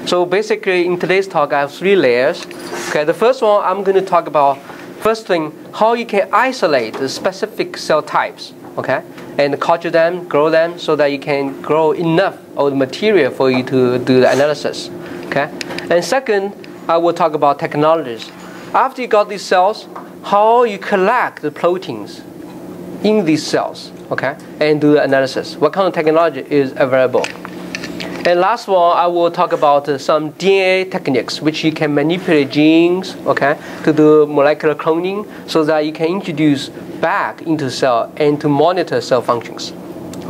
So basically, in today's talk, I have 3 layers. Okay, the first one, I'm going to talk about, first thing, how you can isolate the specific cell types, okay, and culture them, grow them, so that you can grow enough of the material for you to do the analysis, okay. And second, I will talk about technologies. After you got these cells, how you collect the proteins in these cells, okay, and do the analysis. What kind of technology is available? And last one, I will talk about some DNA techniques which you can manipulate genes, okay, to do molecular cloning, so that you can introduce back into cell and to monitor cell functions,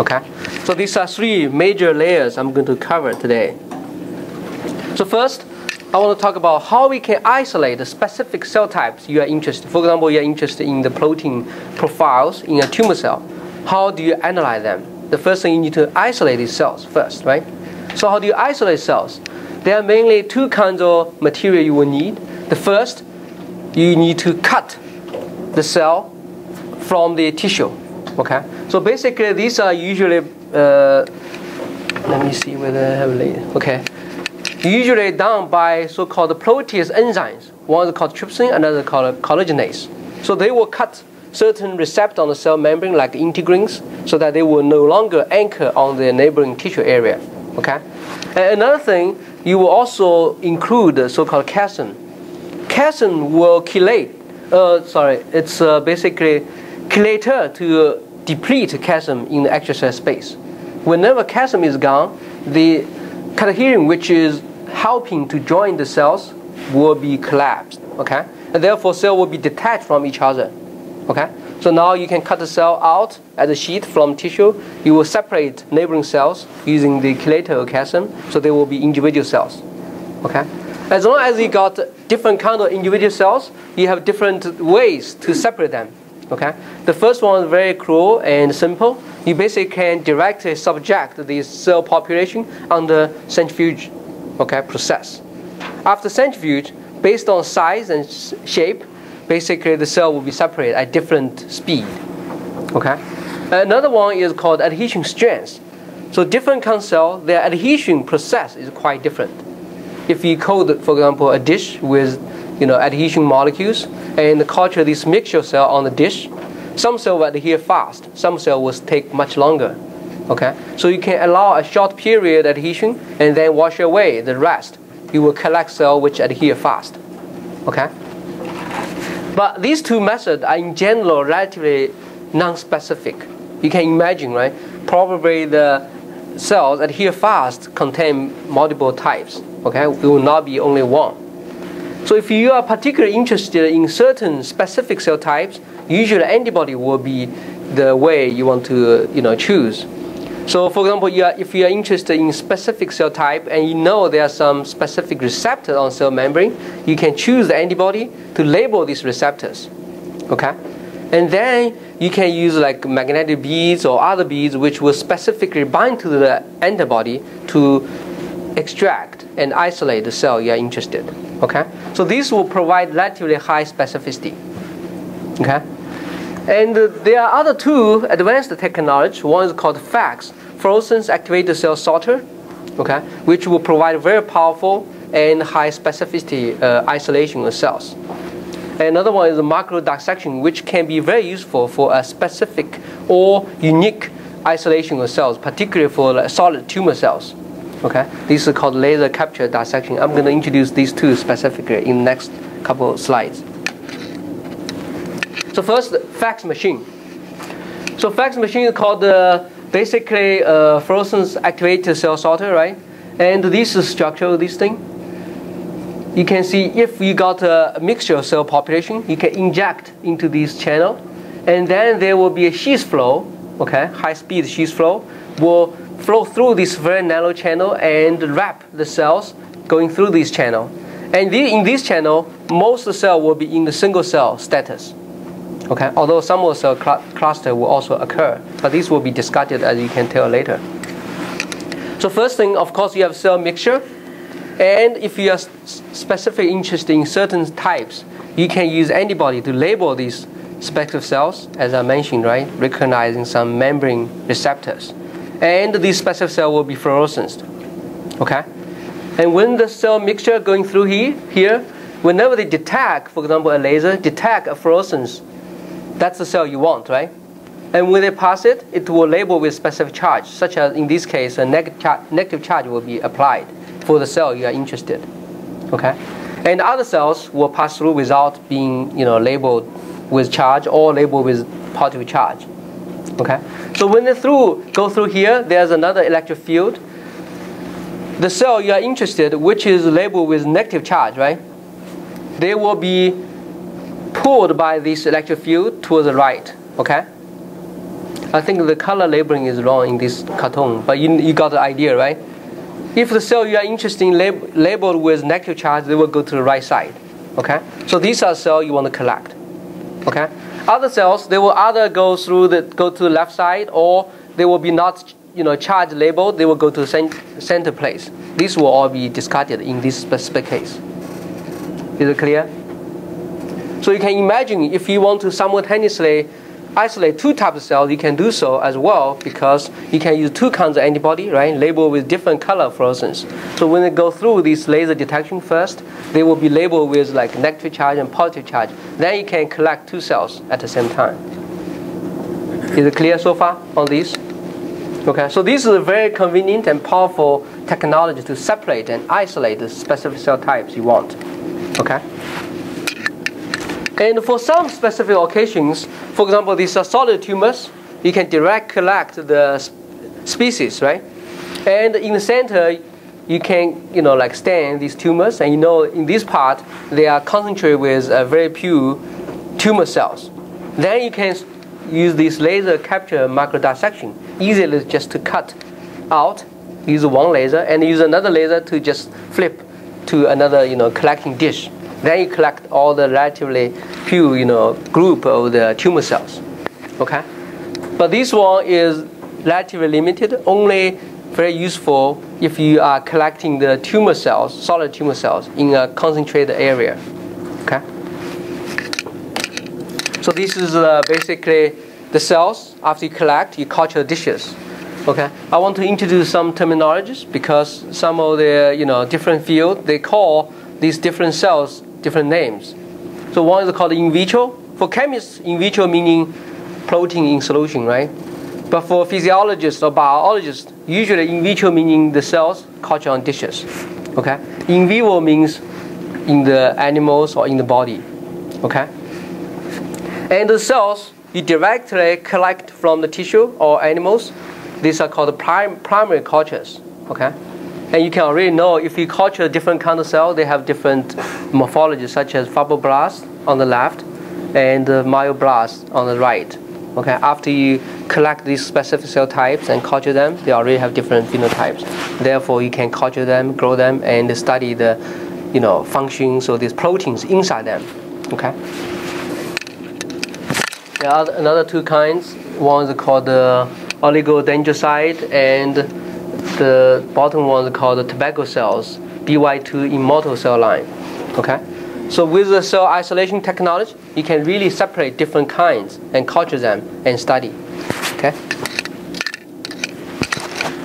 okay. So these are 3 major layers I'm going to cover today. So first, I want to talk about how we can isolate the specific cell types you are interested in. For example, you are interested in the protein profiles in a tumor cell. How do you analyze them? The first thing, you need to isolate these cells first, right? So how do you isolate cells? There are mainly 2 kinds of material you will need. The first, you need to cut the cell from the tissue, okay? So basically, these are usually, let me see whether I have later, okay. Usually done by so-called protease enzymes. One is called trypsin, another called collagenase. So they will cut certain receptors on the cell membrane, like integrins, so that they will no longer anchor on the neighboring tissue area. Okay. And another thing, you will also include the so-called casein. Casein will chelate. It's basically chelator to deplete casein in the extracellular space. Whenever casein is gone, the cadherin, which is helping to join the cells, will be collapsed. Okay. And therefore, cell will be detached from each other. Okay. So now you can cut the cell out as a sheet from tissue. You will separate neighboring cells using the chelator or casein, so they will be individual cells. Okay? As long as you got different kind of individual cells, you have different ways to separate them. Okay? The first one is very cruel and simple. You basically can directly subject the cell population under centrifuge, okay, process. After centrifuge, based on size and shape, basically the cell will be separated at different speed. Okay. Another one is called adhesion strength. So different kind of cell, their adhesion process is quite different. If you coat, for example, a dish with adhesion molecules and culture this mixture cell on the dish, some cell will adhere fast, some cell will take much longer. Okay. So you can allow a short period adhesion and then wash away the rest. You will collect cell which adhere fast. Okay. But these 2 methods are in general relatively non-specific. You can imagine, right? Probably the cells adhere fast contain multiple types. Okay, it will not be only one. So if you are particularly interested in certain specific cell types, usually antibody will be the way you want to choose. So for example, if you are interested in specific cell type and you know there are some specific receptors on cell membrane, you can choose the antibody to label these receptors. Okay? And then you can use like magnetic beads or other beads which will specifically bind to the antibody to extract and isolate the cell you are interested. Okay? So these will provide relatively high specificity. Okay? And there are other 2 advanced technologies. One is called FACS, fluorescence activated cell sorter, okay, which will provide very powerful and high specificity isolation of cells. And another one is macro dissection, which can be very useful for a specific or unique isolation of cells, particularly for solid tumor cells. Okay, these are called laser capture dissection. I'm going to introduce these 2 specifically in the next couple of slides. So first, fax machine. So fax machine is called basically fluorescence activated cell sorter, right? And this is structure of this thing. You can see if you got a mixture of cell population, you can inject into this channel, and then there will be a sheath flow. Okay, high-speed sheath flow will flow through this very narrow channel and wrap the cells going through this channel. And in this channel, most of the cell will be in the single cell status. Okay, although some of the cell cluster will also occur, but these will be discussed as you can tell later. So first thing, of course, you have cell mixture, and if you are specifically interested in certain types, you can use antibody to label these specific cells, as I mentioned, right, recognizing some membrane receptors. And these specific cells will be fluorescent. Okay? And when the cell mixture going through here, whenever they detect, for example, a laser, detect a fluorescence, that's the cell you want, right? And when they pass it, it will label with specific charge, such as in this case, a negative charge will be applied for the cell you are interested. Okay? And other cells will pass through without being, labeled with charge or labeled with positive charge. Okay? So when they go through here, there's another electric field. The cell you are interested, which is labeled with negative charge, right? They will be pulled by this electric field towards the right. Okay? I think the color labeling is wrong in this cartoon, but you got the idea, right? If the cell you are interested in labeled with negative charge, they will go to the right side. Okay? So these are cells you want to collect. Okay? Other cells, they will either go to the left side, or they will be not charge labeled, they will go to the center place. These will all be discarded in this specific case. Is it clear? So you can imagine if you want to simultaneously isolate two types of cells, you can do so as well, because you can use two kinds of antibody, right? Labeled with different color fluorescence. So when they go through this laser detection first, they will be labeled with like negative charge and positive charge. Then you can collect two cells at the same time. Is it clear so far on this? Okay, so this is a very convenient and powerful technology to separate and isolate the specific cell types you want. Okay? And for some specific occasions, for example, these are solid tumors, you can direct collect the species, right? And in the center, you can, stain these tumors, and in this part, they are concentrated with very pure tumor cells. Then you can use this laser capture microdissection, easily just to cut out, use one laser, and use another laser to just flip to another, collecting dish. Then you collect all the relatively pure, group of the tumor cells. Okay? But this one is relatively limited, only very useful if you are collecting the tumor cells, solid tumor cells, in a concentrated area. Okay? So this is basically the cells. After you collect, you culture dishes. Okay? I want to introduce some terminologies, because some of the different fields, they call these different cells different names. So one is called in vitro. For chemists, in vitro meaning protein in solution, right? But for physiologists or biologists, usually in vitro meaning the cells culture on dishes. Okay? In vivo means in the animals or in the body. Okay? And the cells you directly collect from the tissue or animals. These are called primary cultures. Okay? And you can already know if you culture different kind of cells, they have different morphology, such as fibroblasts on the left and myoblasts on the right. Okay, after you collect these specific cell types and culture them, they already have different phenotypes. Therefore, you can culture them, grow them, and study the, functions of these proteins inside them. Okay. There are another two kinds. One is called the oligodendrocyte, and the bottom one is called the tobacco cells, BY2 immortal cell line. Okay? So with the cell isolation technology, you can really separate different kinds and culture them and study. Okay?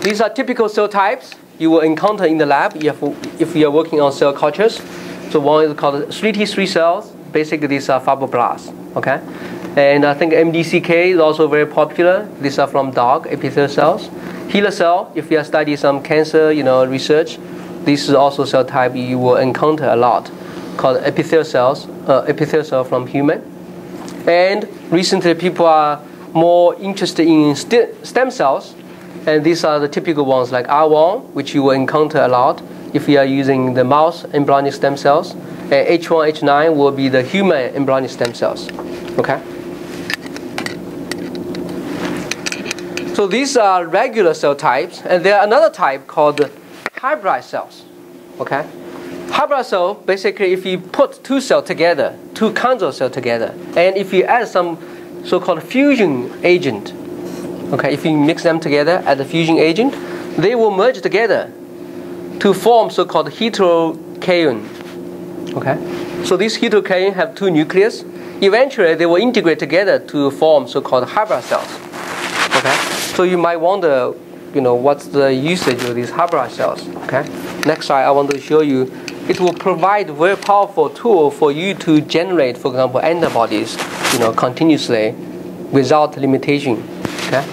These are typical cell types you will encounter in the lab if you are working on cell cultures. So one is called 3T3 cells. Basically, these are fibroblasts. Okay? And I think MDCK is also very popular. These are from dog epithelial cells. HeLa cell, if you are studying some cancer, research, this is also cell type you will encounter a lot, called epithelial cell from human. And recently, people are more interested in stem cells, and these are the typical ones like R1, which you will encounter a lot if you are using the mouse embryonic stem cells, and H1, H9 will be the human embryonic stem cells. Okay. So these are regular cell types, and there are another type called hybrid cells. Okay? Hybrid cell, basically if you put two cells together, two kinds of cells together, and if you add some so-called fusion agent, okay, if you mix them together as a fusion agent, they will merge together to form so-called heterokayon. Okay? So these heterokayon have two nucleus. Eventually, they will integrate together to form so-called hybrid cells. Okay? So you might wonder, what's the usage of these hybrid cells. Okay. Next slide, I want to show you. It will provide a very powerful tool for you to generate, for example, antibodies, continuously, without limitation. Okay.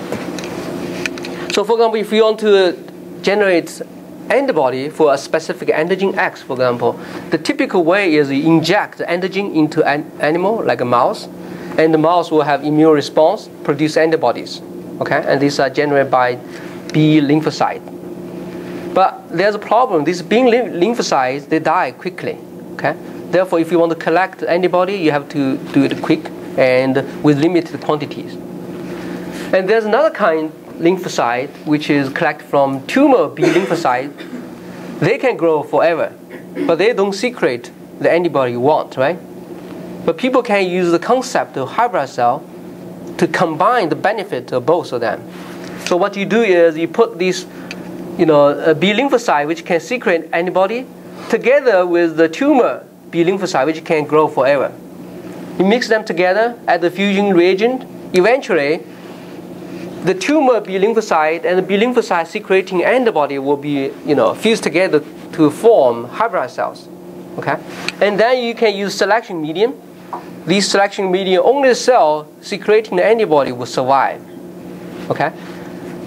So, for example, if you want to generate antibody for a specific antigen X, for example, the typical way is you inject the antigen into an animal, like a mouse, and the mouse will have immune response, produce antibodies. Okay, and these are generated by B lymphocyte. But there's a problem. These B lymphocytes, they die quickly. Okay, therefore, if you want to collect antibody, you have to do it quick and with limited quantities. And there's another kind lymphocyte which is collected from tumor B lymphocyte. They can grow forever, but they don't secrete the antibody you want, right? But people can use the concept of hybrid cell to combine the benefit of both of them. So what you do is you put these, a B lymphocyte which can secrete antibody together with the tumor B lymphocyte which can grow forever. You mix them together, add the fusion reagent. Eventually, the tumor B lymphocyte and the B lymphocyte secreting antibody will be, fused together to form hybrid cells. Okay, and then you can use selection medium. These selection medium, only the cell secreting the antibody will survive. Okay,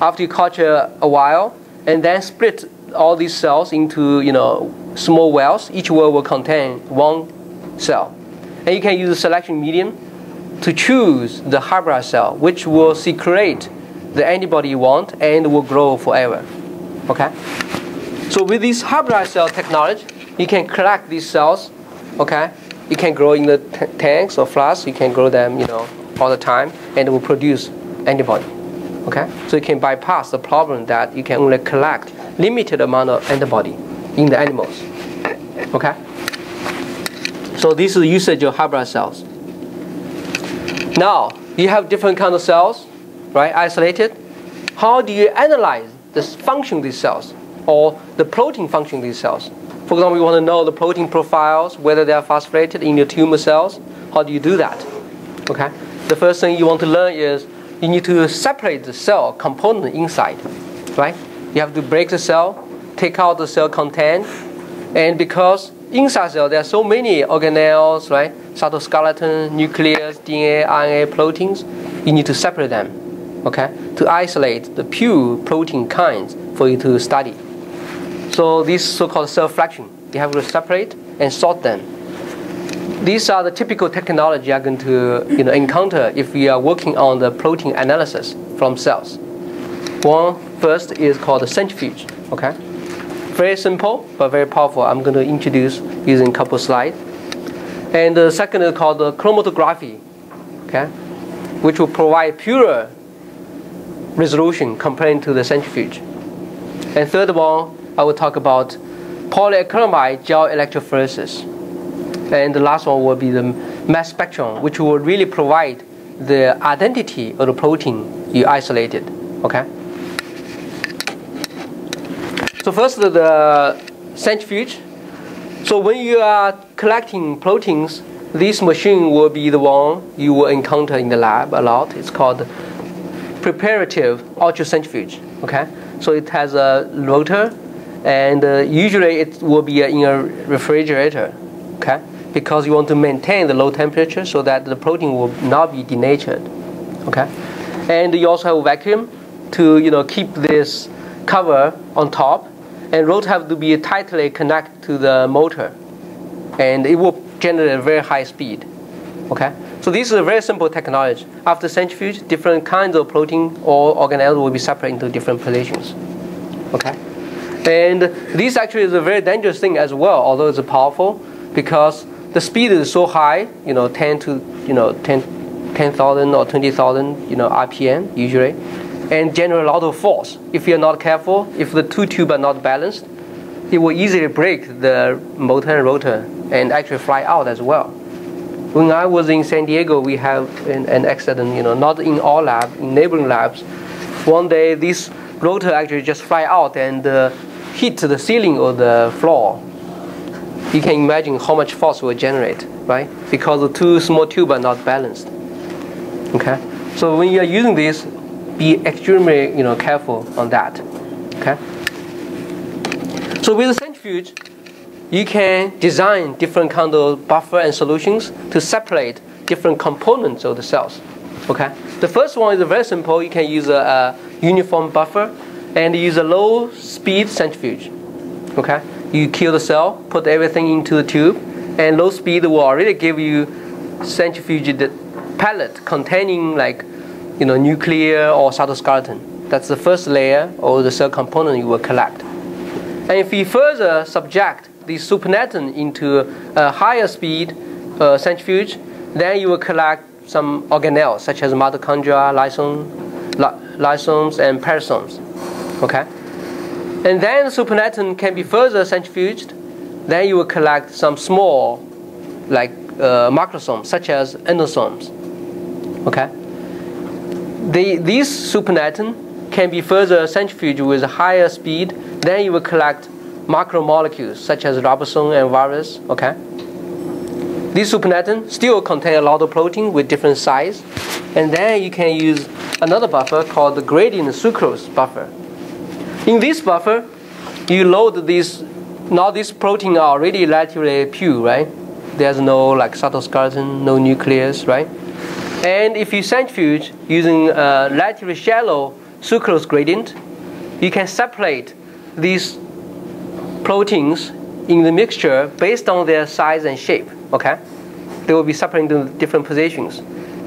after you culture a while, and then split all these cells into small wells. Each well will contain one cell, and you can use the selection medium to choose the hybrid cell, which will secrete the antibody you want and will grow forever. Okay, so with this hybrid cell technology, you can collect these cells. Okay, you can grow in the tanks or flasks. You can grow them, all the time, and it will produce antibody. Okay, so you can bypass the problem that you can only collect limited amount of antibody in the animals. Okay, so this is the usage of hybrid cells. Now you have different kinds of cells, right? Isolated. How do you analyze the function of these cells or the protein function of these cells? For example, you want to know the protein profiles, whether they are phosphorylated in your tumor cells. How do you do that? Okay, the first thing you want to learn is you need to separate the cell component inside, right? You have to break the cell, take out the cell content, and because inside cell there are so many organelles, right? Cytoskeleton, nucleus, DNA, RNA, proteins. You need to separate them, okay, to isolate the pure protein kinds for you to study. So this so-called cell fraction, you have to separate and sort them. These are the typical technology you're going to encounter if we are working on the protein analysis from cells. One first is called the centrifuge. Okay, very simple but very powerful. I'm going to introduce using a couple slides. And the second is called the chromatography. Okay, which will provide purer resolution compared to the centrifuge. And third one, I will talk about polyacrylamide gel electrophoresis. And the last one will be the mass spectrum, which will really provide the identity of the protein you isolated. Okay. So first, the centrifuge. So when you are collecting proteins, this machine will be the one you will encounter in the lab a lot. It's called preparative ultracentrifuge. Okay. So it has a rotor, and usually it will be in a refrigerator. Okay. Because you want to maintain the low temperature so that the protein will not be denatured. Okay, and you also have a vacuum to keep this cover on top, and rotor have to be tightly connected to the motor, and it will generate a very high speed. Okay, so this is a very simple technology. After centrifuge, different kinds of protein or organelles will be separated into different positions. Okay, and this actually is a very dangerous thing as well, although it's powerful, because the speed is so high, 10,000 or 20,000, RPM usually, and generate a lot of force. If you're not careful, if the two tubes are not balanced, it will easily break the motor and rotor and actually fly out as well. When I was in San Diego, we have an accident, not in our lab, in neighboring labs. One day, this rotor actually just fly out and hit the ceiling or the floor. You can imagine how much force it will generate, right? Because the two small tubes are not balanced. Okay, so when you are using this, be extremely careful on that. Okay. So with the centrifuge, you can design different kind of buffer and solutions to separate different components of the cells. Okay. The first one is very simple. You can use a uniform buffer and use a low speed centrifuge. Okay. You kill the cell, put everything into the tube, and low speed will already give you centrifuged pellet containing like nuclear or cytoskeleton. That's the first layer or the cell component you will collect. And if you further subject the supernatant into a higher speed centrifuge, then you will collect some organelles such as mitochondria, lysosomes, and perosomes. Okay. And then the supernatant can be further centrifuged. Then you will collect some small, like macrosomes, such as endosomes. Okay. These supernatant can be further centrifuged with a higher speed. Then you will collect macromolecules, such as ribosome and virus. Okay. These supernatant still contain a lot of protein with different size. And then you can use another buffer called the gradient sucrose buffer. In this buffer, you load these. Now these proteins are already relatively pure, right? There's no like cytoskeleton, no nucleus, right? And if you centrifuge using a relatively shallow sucrose gradient, you can separate these proteins in the mixture based on their size and shape. Okay, they will be separated into different positions,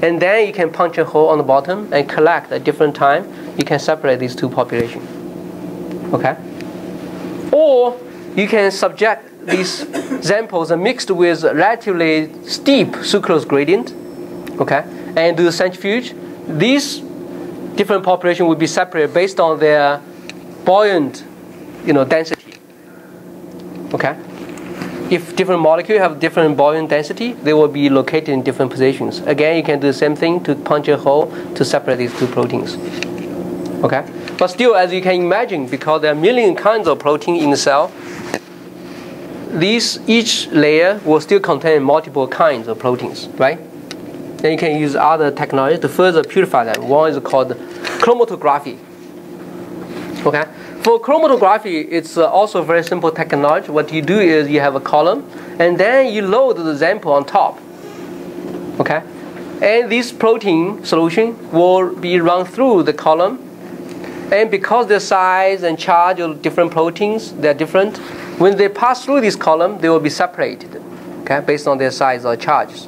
and then you can punch a hole on the bottom and collect at different time. You can separate these two populations. Okay, or you can subject these samples mixed with relatively steep sucrose gradient. Okay, and do the centrifuge. These different populations will be separated based on their buoyant, density. Okay. If different molecules have different buoyant density, they will be located in different positions. Again, you can do the same thing to punch a hole to separate these two proteins. Okay. But still, as you can imagine, because there are million kinds of protein in the cell, each layer will still contain multiple kinds of proteins, right? Then you can use other technology to further purify them. One is called chromatography. Okay. For chromatography, it's also a very simple technology. What you do is you have a column, and then you load the sample on top. Okay. And this protein solution will be run through the column. And because the size and charge of different proteins, they're different, when they pass through this column, they will be separated, okay, based on their size or charges.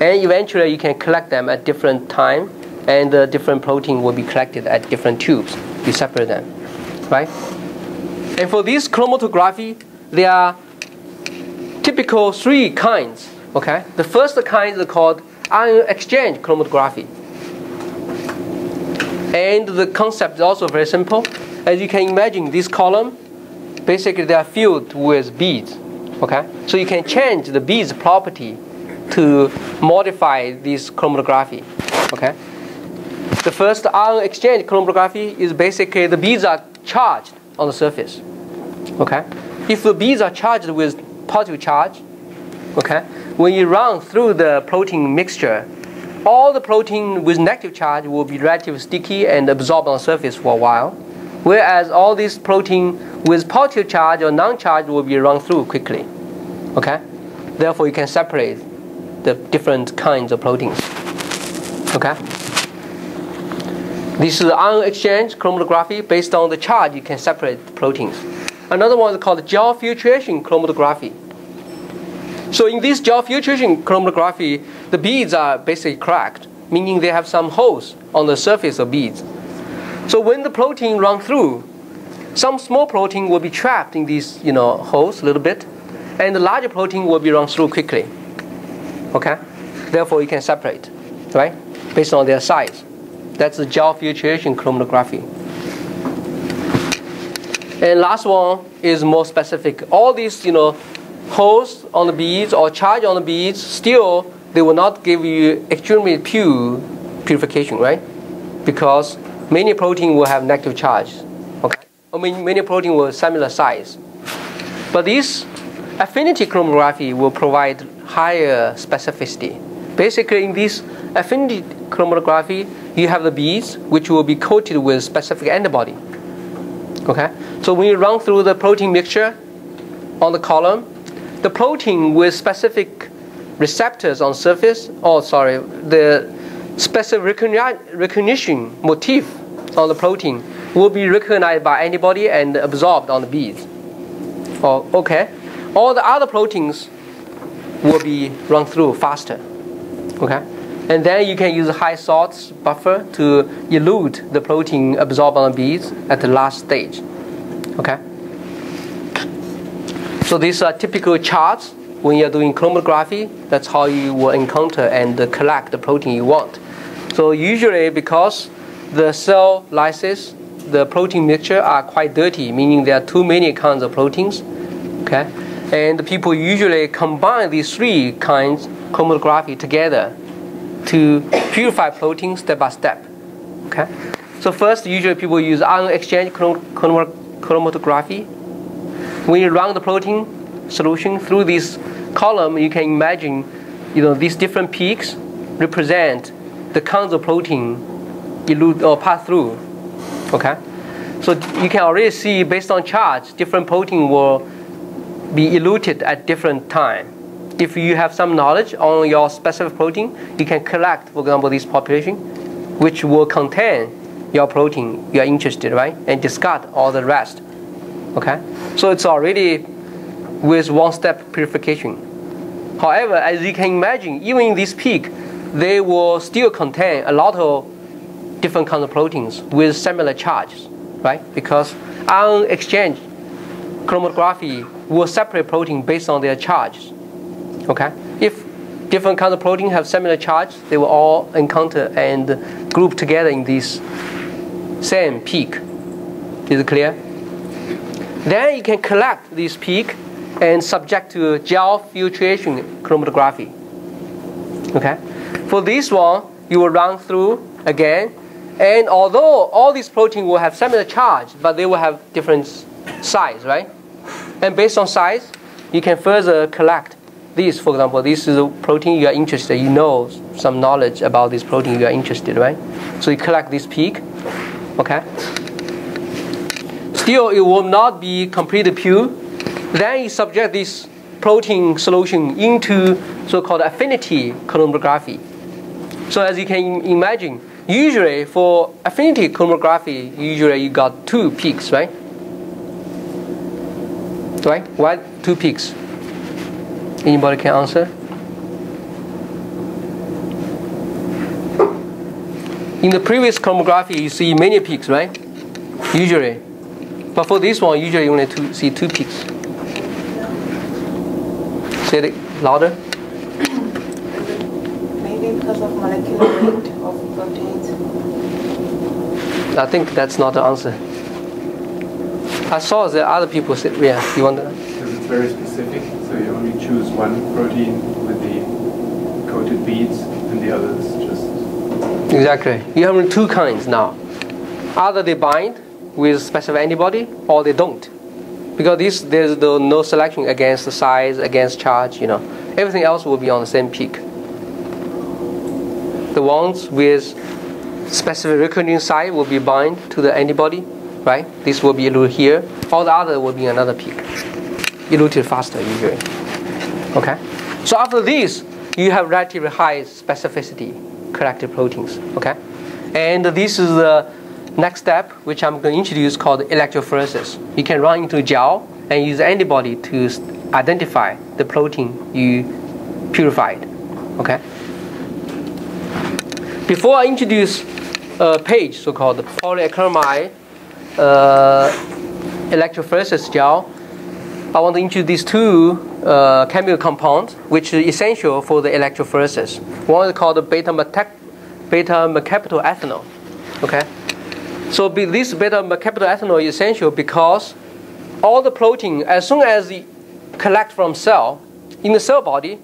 And eventually, you can collect them at different time, and the different protein will be collected at different tubes. You separate them, right? And for this chromatography, there are typical three kinds. Okay, the first kind is called ion exchange chromatography. And the concept is also very simple. As you can imagine, this column, basically they are filled with beads. Okay, so you can change the beads property to modify this chromatography. Okay, the first ion exchange chromatography is basically the beads are charged on the surface. Okay, if the beads are charged with positive charge, okay, when you run through the protein mixture, all the protein with negative charge will be relatively sticky and absorbed on the surface for a while, whereas all these protein with positive charge or non-charged will be run through quickly. Okay, therefore you can separate the different kinds of proteins. Okay, this is ion exchange chromatography. Based on the charge, you can separate the proteins. Another one is called gel filtration chromatography. So in this gel filtration chromatography, the beads are basically cracked, meaning they have some holes on the surface of beads. So when the protein runs through, some small protein will be trapped in these holes a little bit, and the larger protein will be run through quickly. Okay, therefore you can separate, right, based on their size. That's the gel filtration chromatography. And last one is more specific. All these holes on the beads or charge on the beads, still they will not give you extremely pure purification, right? Because many protein will have negative charge. Okay, I mean many protein will have similar size. But this affinity chromatography will provide higher specificity. Basically, in this affinity chromatography, you have the beads which will be coated with specific antibody. Okay, so when you run through the protein mixture on the column, the protein with specific receptors on surface, the specific recognition motif on the protein will be recognized by antibody and absorbed on the beads. Okay, all the other proteins will be run through faster. Okay, and then you can use a high salt buffer to elute the protein absorbed on the beads at the last stage. Okay, so these are typical charts when you're doing chromatography. That's how you will encounter and collect the protein you want. So usually, because the cell lysis, the protein mixture are quite dirty, meaning there are too many kinds of proteins. Okay, and people usually combine these three kinds of chromatography together to purify proteins step by step. Okay, so first, usually people use ion exchange chromatography. When you run the protein solution through this column, you can imagine, these different peaks represent the kinds of protein elute or pass through. Okay, so you can already see based on charge, different protein will be eluted at different time. If you have some knowledge on your specific protein, you can collect, for example, this population, which will contain your protein you are interested, right, and discard all the rest. Okay, so it's already with one-step purification. However, as you can imagine, even in this peak, they will still contain a lot of different kinds of proteins with similar charges, right? Because ion exchange chromatography will separate protein based on their charges. Okay? If different kinds of protein have similar charge, they will all encounter and group together in this same peak. Is it clear? Then you can collect this peak and subject to gel filtration chromatography. Okay? For this one, you will run through again, and although all these proteins will have similar charge, but they will have different size, right? And based on size, you can further collect these. For example, this is a protein you are interested. You know some knowledge about this protein you are interested, right? So you collect this peak. Okay. Still, it will not be completely pure. Then you subject this protein solution into so-called affinity chromatography. So as you can imagine, usually for affinity chromatography, usually you got two peaks, right? Right? Why two peaks? Anybody can answer? In the previous chromatography, you see many peaks, right? Usually. But for this one, usually you only see two peaks. Say it louder. Maybe because of molecular weight of proteins. I think that's not the answer. I saw that other people said, yeah, you want to? Because it's very specific, so you only choose one protein with the coated beads and the others just... Exactly. You have two kinds now. Either they bind with specific antibody or they don't. Because there's no selection against the size, against charge, Everything else will be on the same peak. The ones with specific recognition site will be bind to the antibody, right? This will be eluted here. All the other will be another peak. Eluted faster usually. Okay? So after this, you have relatively high specificity collected proteins. Okay? And this is the next step, which I'm going to introduce, called electrophoresis. You can run into gel and use antibody to identify the protein you purified. Okay? Before I introduce a page, so-called polyacrylamide electrophoresis gel, I want to introduce these two chemical compounds, which is essential for the electrophoresis. One is called beta-mercaptan ethanol. Okay? So this beta-mercaptan ethanol is essential because all the protein, as soon as they collect from cell, in the cell body,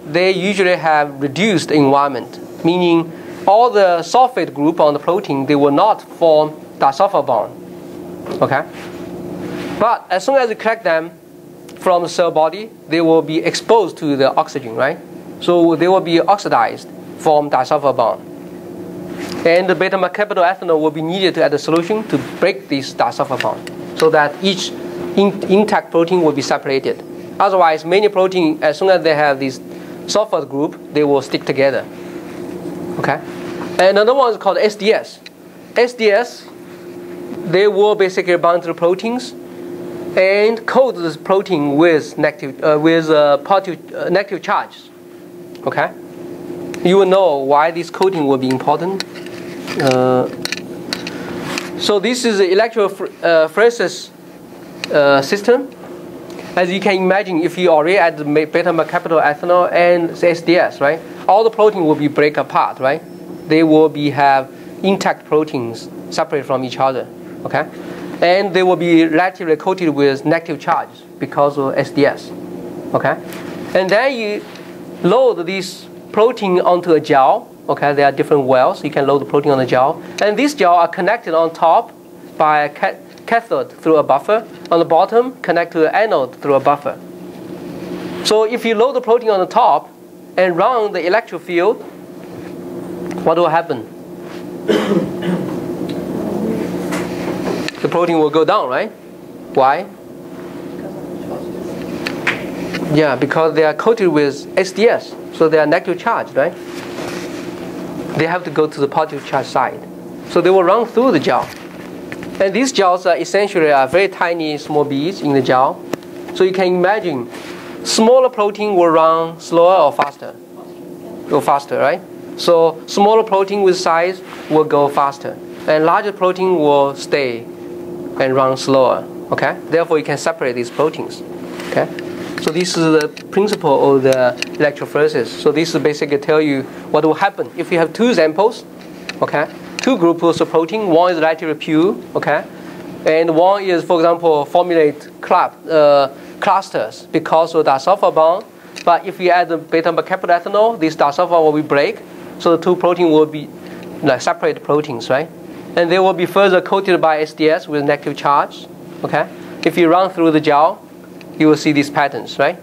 they usually have reduced environment, meaning all the sulfate group on the protein, they will not form disulfide bond. Okay? But as soon as you collect them from the cell body, they will be exposed to the oxygen, right? So they will be oxidized, form disulfide bond. And the beta capital ethanol will be needed to add a solution to break this disulfide bond, so that each intact protein will be separated. Otherwise, many proteins, as soon as they have this sulfur group, they will stick together. Okay. And another one is called SDS. SDS, they will basically bind to the proteins and coat this protein with negative negative charge. Okay. You will know why this coating will be important. So this is the electrophoresis system. As you can imagine, if you already add the beta capital ethanol and SDS, right, all the protein will be break apart, right? They will have intact proteins separate from each other, okay? And they will be relatively coated with negative charge because of SDS, okay? And then you load this protein onto a gel, okay? There are different wells. You can load the protein on the gel. And these gel are connected on top by a cathode through a buffer. On the bottom, connect to the anode through a buffer. So if you load the protein on the top and run the electric field, what will happen? The protein will go down, right? Why? Yeah, because they are coated with SDS, so they are negative charge, right? They have to go to the positive charge side. So they will run through the gel. And these gels are essentially very tiny small beads in the gel. So you can imagine smaller protein will run slower or faster? Go faster, right? So smaller protein with size will go faster. And larger protein will stay and run slower. Okay? Therefore you can separate these proteins. Okay? So this is the principle of the electrophoresis. So this is basically tell you what will happen if you have two samples. Okay? Two groups of protein. One is relatively pure, okay, and one is, for example, formulate clusters because of disulfide bond. But if you add the beta capital ethanol, this disulfide will be break, so the two proteins will be like separate proteins, right? And they will be further coated by SDS with negative charge, okay. If you run through the gel, you will see these patterns, right?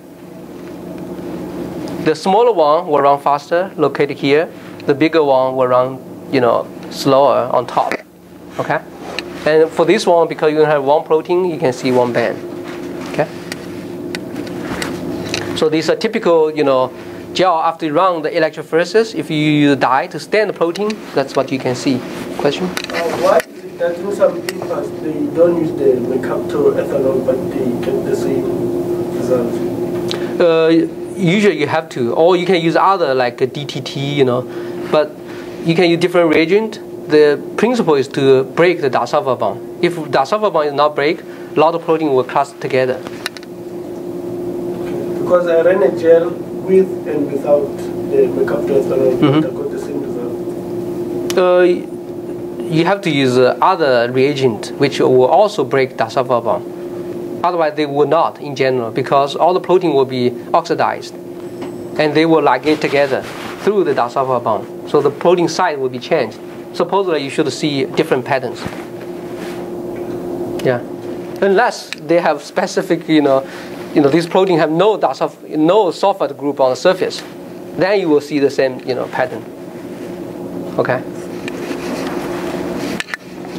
The smaller one will run faster, located here. The bigger one will run, slower on top, okay? And for this one, because you have one protein, you can see one band, okay? So these are typical, gel after you run the electrophoresis. If you use dye to stain the protein, that's what you can see. Question? Why is it that in some papers they don't use the mercaptor ethanol, but they get the same result? Usually you have to, or you can use other like a DTT, but you can use different reagent. The principle is to break the disulfide bond. If disulfide bond is not break, a lot of protein will cluster together. Because I ran a gel with and without the mercaptor ethanol, but I got the same result. You have to use other reagent which will also break disulfide bond. Otherwise, they will not in general, because all the protein will be oxidized, and they will ligate together through the disulfide bond. So the protein site will be changed. Supposedly, you should see different patterns. Yeah, unless they have specific, these proteins have no sulfide group on the surface, then you will see the same, pattern. Okay.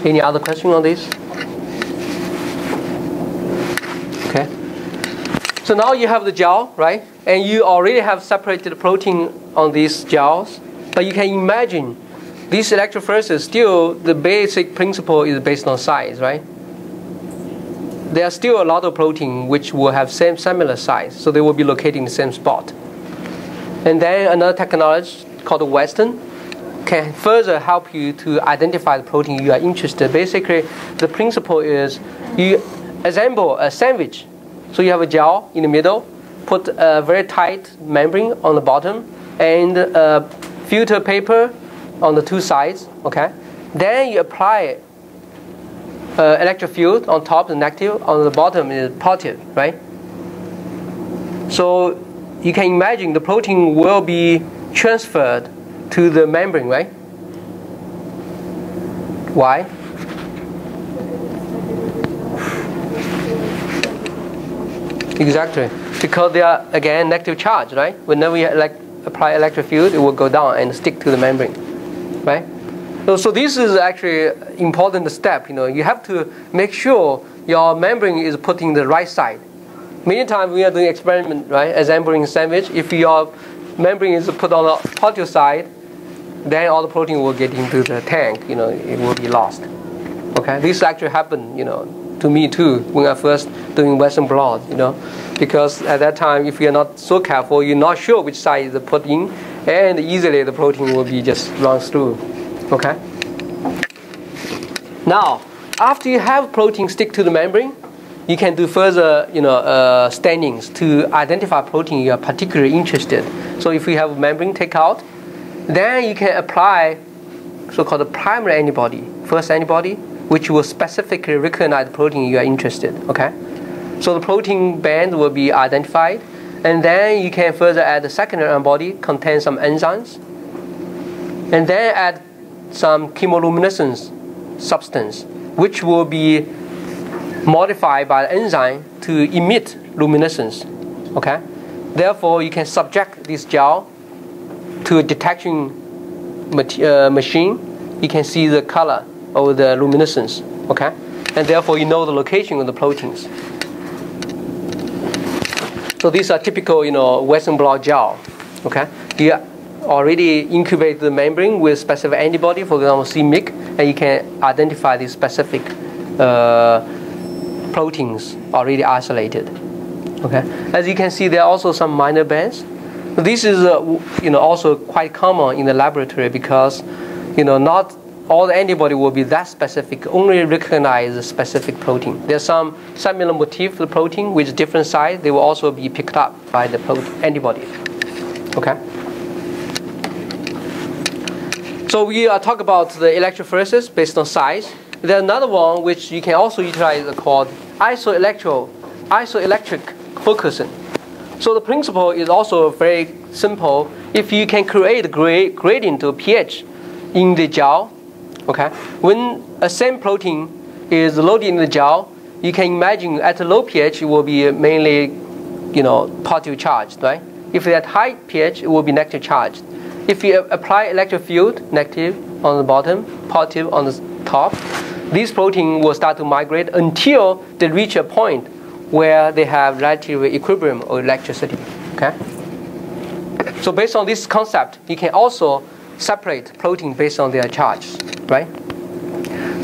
Any other question on this? Okay. So now you have the gel, right? And you already have separated the protein on these gels. But you can imagine this electrophoresis, still the basic principle is based on size, right? There are still a lot of protein which will have similar size, so they will be located in the same spot. And then another technology called Western can further help you to identify the protein you are interested in. Basically, the principle is you assemble a sandwich. So you have a gel in the middle, put a very tight membrane on the bottom, and a filter paper on the two sides, okay? Then you apply electric field on top, the negative, on the bottom is positive, right? So you can imagine the protein will be transferred to the membrane, right? Why? Exactly, because they are, again, negative charge, right? Whenever you apply electric field, it will go down and stick to the membrane, right? So this is actually an important step. You have to make sure your membrane is put in the right side. Many times we are doing experiment, right, assembling sandwich. If your membrane is put on the positive side, then all the protein will get into the tank. It will be lost. Okay, this actually happened, to me too when I first doing Western blot. Because at that time, if you're not so careful, you're not sure which side is put in, and easily the protein will be just runs through. Okay. Now, after you have protein stick to the membrane, you can do further, staining to identify protein you are particularly interested. So if you have membrane take out, then you can apply so-called primary antibody, first antibody, which will specifically recognize the protein you are interested. Okay. So the protein band will be identified, and then you can further add the secondary antibody, contain some enzymes, and then add some chemoluminescence substance, which will be modified by the enzyme to emit luminescence. Okay? Therefore, you can subject this gel to a detection machine. You can see the color of the luminescence. Okay? And therefore, you know the location of the proteins. So these are typical, Western blot gel. Okay? You already incubate the membrane with specific antibody, for example, c-MYC, and you can identify these specific proteins already isolated. Okay, as you can see, there are also some minor bands. This is also quite common in the laboratory because not all the antibody will be that specific. Only recognize a specific protein. There's some similar motif to the protein with different size. They will also be picked up by the antibody. Okay. So we talk about the electrophoresis based on size. There's another one which you can also utilize called isoelectric focusing. So the principle is also very simple. If you can create a gradient of pH in the gel, okay, when a same protein is loaded in the gel, you can imagine at a low pH it will be mainly, positive charged, right? If at high pH, it will be negative charged. If you apply electric field, negative on the bottom, positive on the top, these proteins will start to migrate until they reach a point where they have relative equilibrium of electricity. Okay. So based on this concept, you can also separate protein based on their charges, right?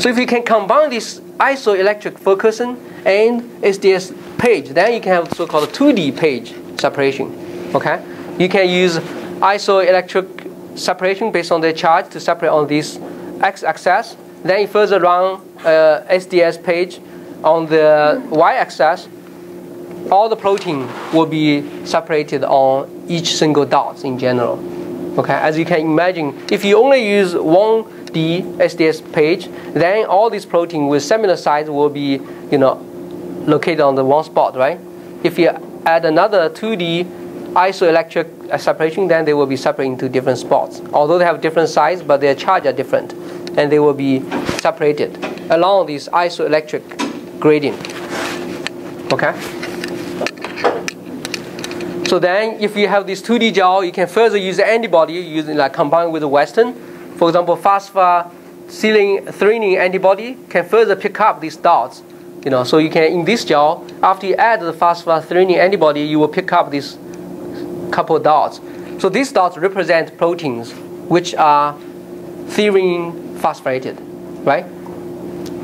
So if you can combine this isoelectric focusing and SDS page, then you can have so-called 2D page separation. Okay. You can use isoelectric separation based on their charge to separate on this x-axis. Then you further run SDS page on the y-axis. All the protein will be separated on each single dot in general. Okay, as you can imagine, if you only use 1D SDS page, then all these protein with similar size will be, located on the one spot, right? If you add another 2D isoelectric separation, then they will be separated into different spots. Although they have different size, but their charge are different, and they will be separated along this isoelectric gradient. Okay. So then, if you have this 2D gel, you can further use the antibody using combined with the Western. For example, phosphorylthreonine antibody can further pick up these dots. So you can in this gel, after you add the phosphorylthreonine antibody, you will pick up these couple of dots. So these dots represent proteins which are threonine phosphorated, right?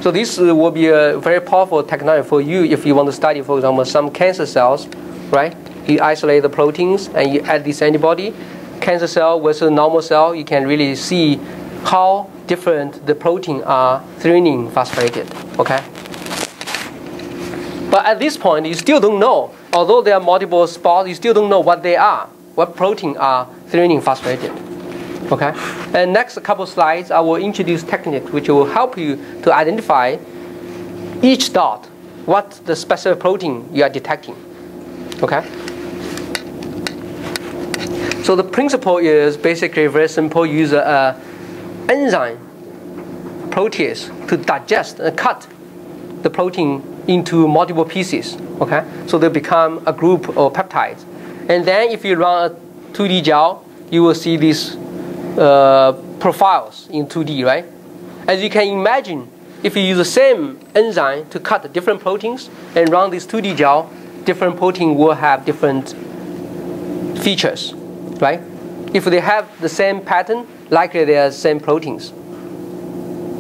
So this will be a very powerful technology for you if you want to study, for example, some cancer cells, right? You isolate the proteins and you add this antibody. Cancer cell versus normal cell, you can really see how different the protein are threonine phosphorated, okay? But at this point, you still don't know. Although there are multiple spots, you still don't know what they are, what protein are threonine phosphorated. Okay? And next couple slides, I will introduce techniques which will help you to identify each dot, what the specific protein you are detecting. Okay? So the principle is basically very simple. Use an enzyme protease to digest and cut the protein into multiple pieces. Okay, so they become a group of peptides. And then if you run a 2D gel, you will see this profiles in 2D, right? As you can imagine, if you use the same enzyme to cut different proteins and run this 2D gel, different protein will have different features, right? If they have the same pattern, likely they are the same proteins.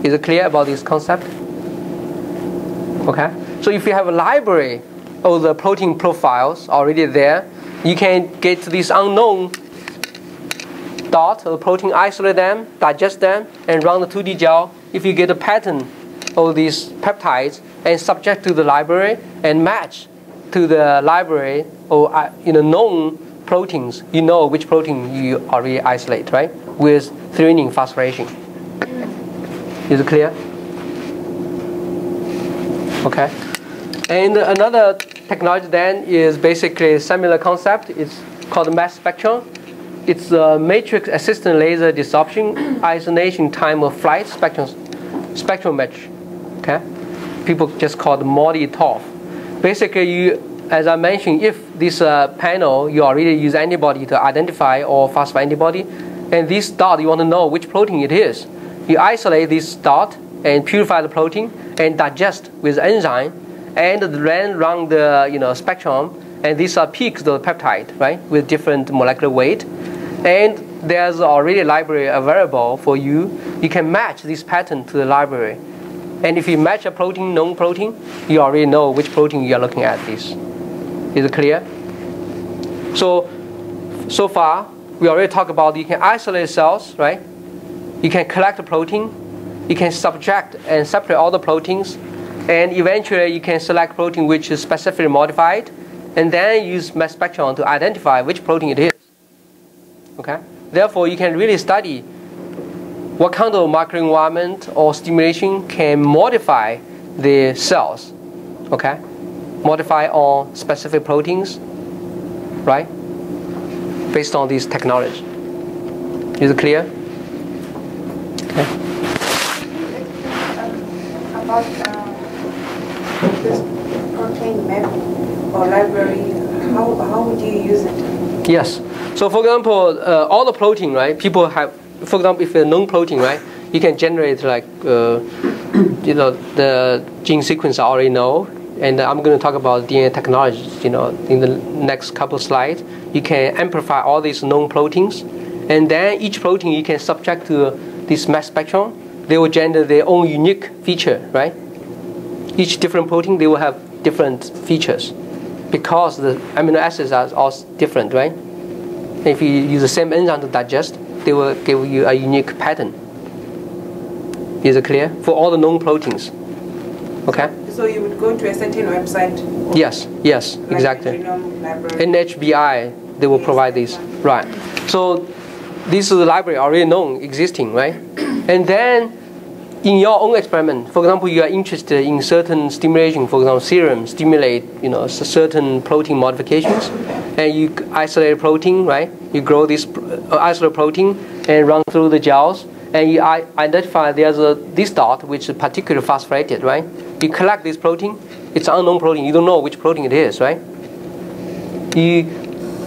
Is it clear about this concept? Okay. So if you have a library of the protein profiles already there, you can get these unknown dots of the protein, isolate them, digest them, and run the 2D gel. If you get a pattern of these peptides and subject to the library and match to the library or known proteins, you know which protein you already isolate, right? With threonine phosphorylation. Is it clear? Okay. And another technology then is basically a similar concept. It's called mass spectrum. It's a matrix assistant laser desorption isolation time of flight spectrometry. Okay. People just call it MODI-TOF. Basically, as I mentioned, if this panel you already use antibody to identify or phosphor antibody, and this dot you want to know which protein it is, you isolate this dot and purify the protein and digest with enzyme, and then run the spectrum, and these are peaks of the peptide, right, with different molecular weight, and there's already a library available for you. You can match this pattern to the library, and if you match a protein, known protein, you already know which protein you are looking at. This is it clear? So far we already talked about you can isolate cells, right? You can collect the protein, you can subtract and separate all the proteins, and eventually you can select protein which is specifically modified, and then use mass spectrum to identify which protein it is. Okay? Therefore, you can really study what kind of microenvironment or stimulation can modify the cells. Okay? Modify on specific proteins, right? Based on this technology. Is it clear? Okay. About this protein map or library, how would you use it? Yes. So for example, all the protein, right? People have, for example, if a known protein, right? You can generate like, the gene sequence I already know, and I'm going to talk about DNA technology. In the next couple slides, you can amplify all these known proteins, and then each protein you can subject to this mass spectrum. They will generate their own unique feature, right? Each different protein, they will have different features because the amino acids are all different, right? And if you use the same enzyme to digest, they will give you a unique pattern. Is it clear? For all the known proteins. Okay? So you would go to a certain website? Yes, like exactly. NHBI, they will provide this. Right. So this is the library already known, existing, right? And then in your own experiment, for example, you are interested in certain stimulation, for example, serum stimulate, certain protein modifications, and you isolate a protein, right? You grow this isolate protein and run through the gels, and you identify there's this dot which is particularly phosphorated, right? You collect this protein, it's an unknown protein, you don't know which protein it is, right? You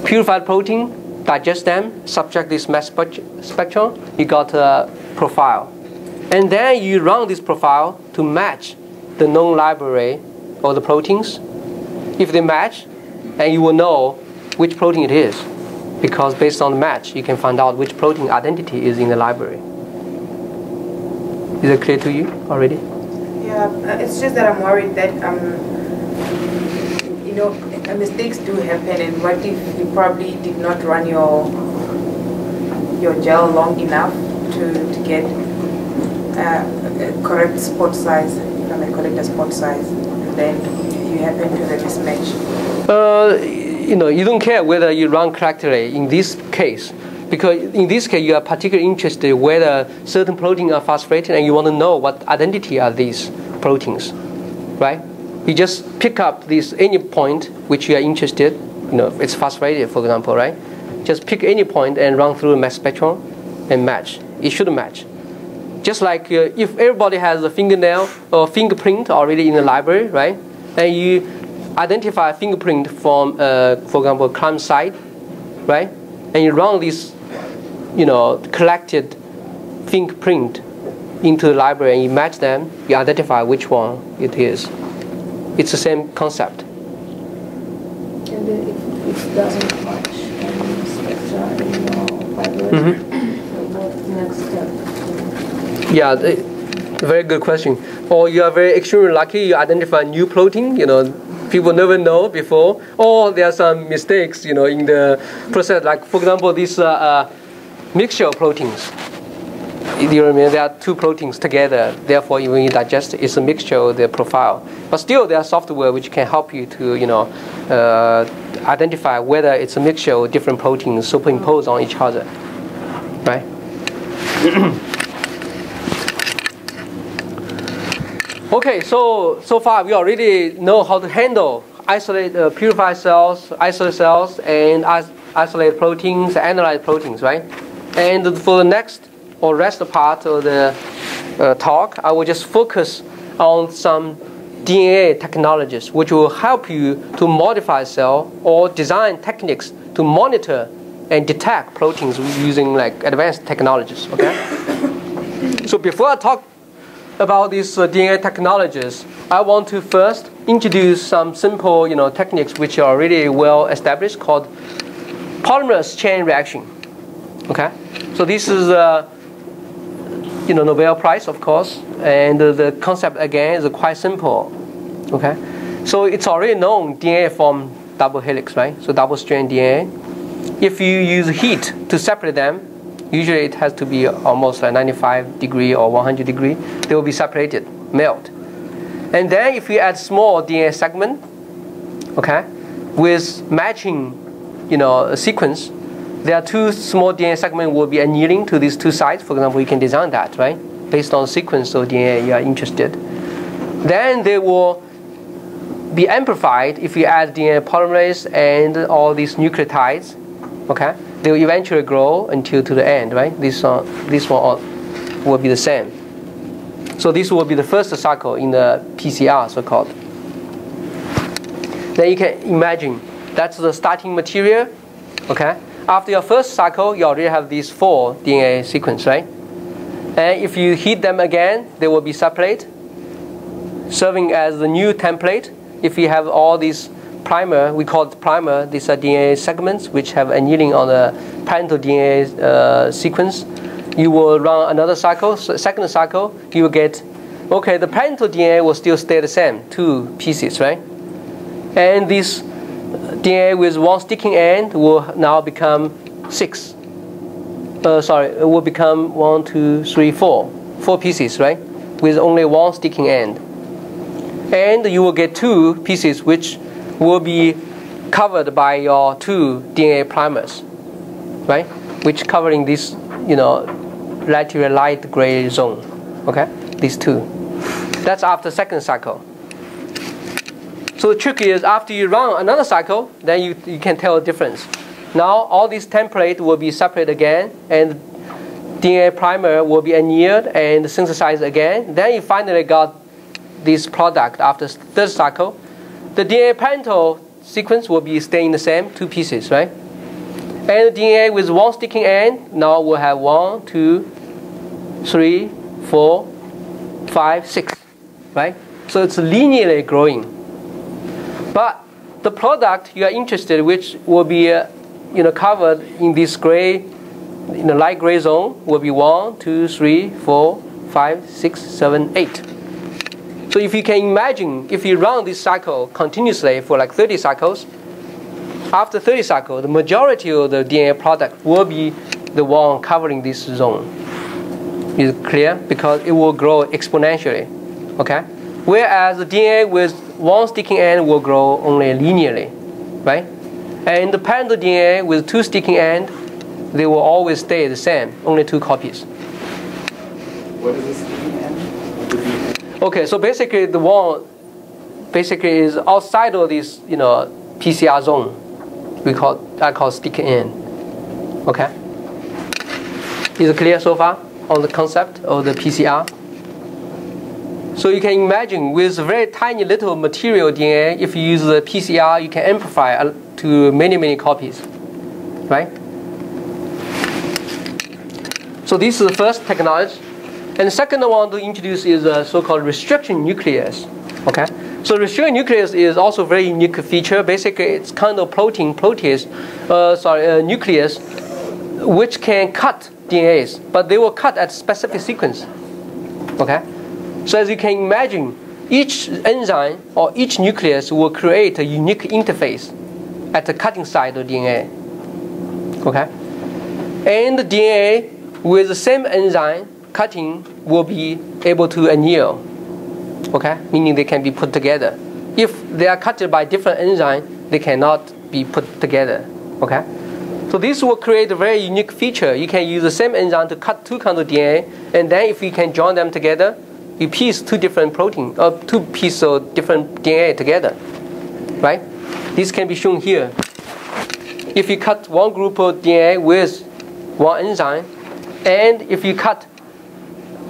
purify the protein, digest them, subject this mass spectrum, you got a profile. And then you run this profile to match the known library of the proteins. If they match, and you will know which protein it is, because based on the match, you can find out which protein identity is in the library. Is it clear to you already? Yeah, it's just that I'm worried that mistakes do happen, and what if you probably did not run your gel long enough to get a correct spot size, if I may call it a spot size, and then you happen to have a mismatch? You don't care whether you run correctly in this case, because in this case you are particularly interested whether certain proteins are phosphorated, and you want to know what identity are these proteins, right? You just pick up this any point which you are interested, it's phosphorated, for example, right? Just pick any point and run through a mass spectrum and match. It should match. Just like if everybody has a fingernail or fingerprint already in the library, right? And you identify a fingerprint from, for example, crime site, right? And you run this, collected fingerprint into the library and you match them, you identify which one it is. It's the same concept. And if it doesn't match spectra in your library, what's the next step? Yeah, very good question. Or you are very extremely lucky, you identify new protein, people never know before, or there are some mistakes, in the process. Like, for example, these mixture of proteins. You remember there are two proteins together, therefore when you digest it's a mixture of the profile. But still there are software which can help you to identify whether it's a mixture of different proteins superimposed on each other. Right? Okay, so far we already know how to handle isolate purify cells, isolate cells, and isolate proteins, analyze proteins, right? And for the next or rest part of the talk, I will just focus on some DNA technologies which will help you to modify cell or design techniques to monitor and detect proteins using like advanced technologies. Okay. So before I talk about these DNA technologies, I want to first introduce some simple techniques which are already well established called polymerase chain reaction. Okay. So this is Nobel Prize, of course, and the concept again is quite simple. Okay, so it's already known DNA form double helix, right? So double strand DNA. If you use heat to separate them, usually it has to be almost 95 degree or 100 degree. They will be separated, melt. And then if you add small DNA segment, okay, with matching, a sequence. There are two small DNA segments will be annealing to these two sides. For example, you can design that, right? Based on sequence of DNA you are interested. Then they will be amplified if you add DNA polymerase and all these nucleotides. Okay? They will eventually grow until to the end, right? This one will be the same. So this will be the first cycle in the PCR, so-called. Then you can imagine that's the starting material. Okay? After your first cycle, you already have these 4 DNA sequences, right? And if you heat them again, they will be separate, serving as the new template. If you have all these primer, we call it primer, these are DNA segments which have annealing on the parental DNA sequence. You will run another cycle, second cycle, you will get, okay, the parental DNA will still stay the same, 2 pieces, right? And this DNA with 1 sticking end will now become 6. It will become 1, 2, 3, 4. 4 pieces, right? With only 1 sticking end. And you will get 2 pieces which will be covered by your 2 DNA primers, right? Which covering this, relatively light gray zone. Okay? These 2. That's after second cycle. So the trick is after you run another cycle, then you can tell the difference. Now all these templates will be separated again, and DNA primer will be annealed and synthesized again. Then you finally got this product after third cycle. The DNA parental sequence will be staying the same, 2 pieces, right? And the DNA with 1 sticking end now will have 1, 2, 3, 4, 5, 6, right? So it's linearly growing. But the product you are interested, which will be covered in this gray, light gray zone, will be 1, 2, 3, 4, 5, 6, 7, 8. So if you can imagine, if you run this cycle continuously for like 30 cycles, after 30 cycles, the majority of the DNA product will be the one covering this zone. Is it clear? Because it will grow exponentially. Okay? Whereas the DNA with 1 sticking end will grow only linearly, right? And the parental DNA with 2 sticking end, they will always stay the same, only 2 copies. What is the sticking end? Okay, so basically the one is outside of this, PCR zone. I call sticking end. Okay? Is it clear so far on the concept of the PCR? So you can imagine with very tiny little material DNA, if you use the PCR, you can amplify to many, many copies, right? So this is the first technology. And the second I want to introduce is a so-called restriction nuclease. Okay? So restriction nuclease is also a very unique feature. Basically, it's kind of nucleus, which can cut DNAs, but they will cut at specific sequence. Okay? So as you can imagine, each enzyme or each nucleus will create a unique interface at the cutting side of DNA. Okay? And the DNA with the same enzyme cutting will be able to anneal. Okay? Meaning they can be put together. If they are cut by different enzyme, they cannot be put together. Okay? So this will create a very unique feature. You can use the same enzyme to cut two kinds of DNA, and then if you can join them together, you piece two different protein or two pieces of different DNA together. Right? This can be shown here. If you cut one group of DNA with one enzyme, and if you cut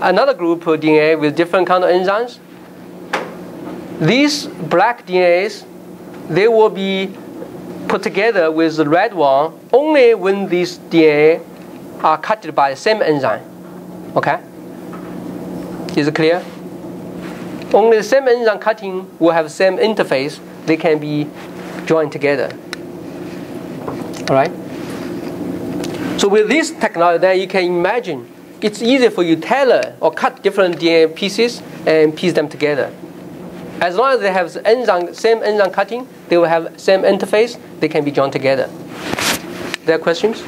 another group of DNA with different kind of enzymes, these black DNAs, they will be put together with the red one only when these DNA are cut by the same enzyme. Okay? Is it clear? Only the same enzyme cutting will have the same interface. They can be joined together. All right? So with this technology, then you can imagine it's easier for you to tailor or cut different DNA pieces and piece them together. As long as they have the enzyme, same enzyme cutting, they will have same interface, they can be joined together. There are questions?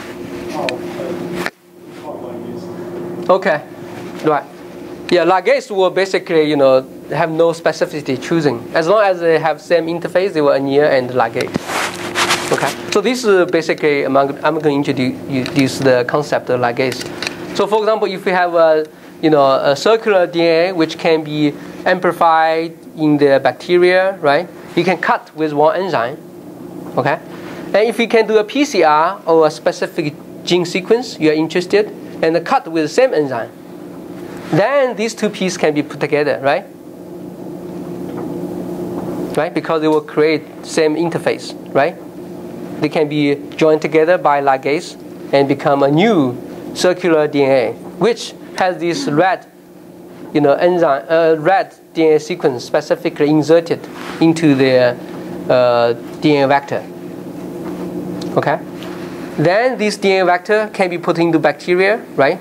Okay, right. Yeah, ligase will basically, have no specificity choosing. As long as they have same interface, they will anneal and ligase. Okay, so this is basically, I'm going to introduce the concept of ligase. So for example, if you have a circular DNA which can be amplified in the bacteria, right? You can cut with one enzyme, okay? And if you can do a PCR or a specific gene sequence you are interested, and cut with the same enzyme, then these two pieces can be put together, right? Right? Because they will create same interface, right? They can be joined together by ligase and become a new circular DNA, which has this red, enzyme, red DNA sequence specifically inserted into the DNA vector. Okay. Then this DNA vector can be put into bacteria, right?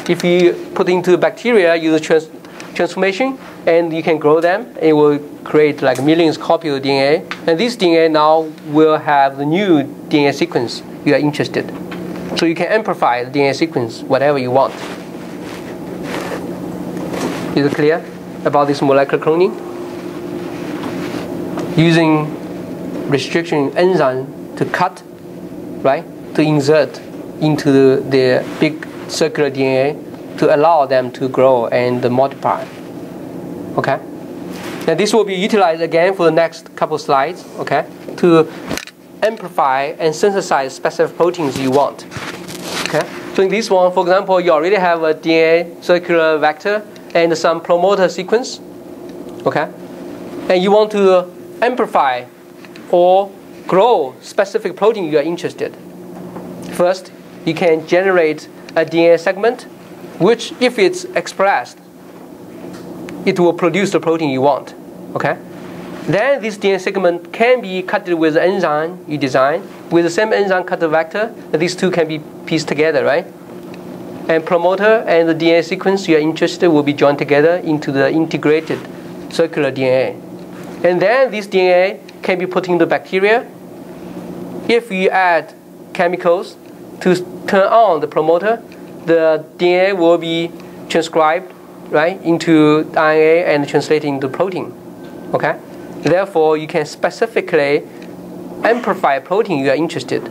If you put into bacteria, use transformation, and you can grow them, it will create like millions of copies of DNA. And this DNA now will have the new DNA sequence you are interested. So you can amplify the DNA sequence whatever you want. Is it clear about this molecular cloning? Using restriction enzyme to cut, right? To insert into the big circular DNA to allow them to grow and multiply. Okay? Now this will be utilized again for the next couple slides, okay? To amplify and synthesize specific proteins you want. Okay? So in this one, for example, you already have a DNA circular vector and some promoter sequence. Okay? And you want to amplify or grow specific protein you are interested. First, you can generate a DNA segment, which if it's expressed, it will produce the protein you want. Okay? Then this DNA segment can be cut with the enzyme you design. With the same enzyme cutter vector, these two can be pieced together, right? And promoter and the DNA sequence you are interested will be joined together into the integrated circular DNA. And then this DNA can be put into bacteria. If you add chemicals to turn on the promoter, the DNA will be transcribed, right, into RNA and translated into protein. Okay? Therefore, you can specifically amplify a protein you are interested.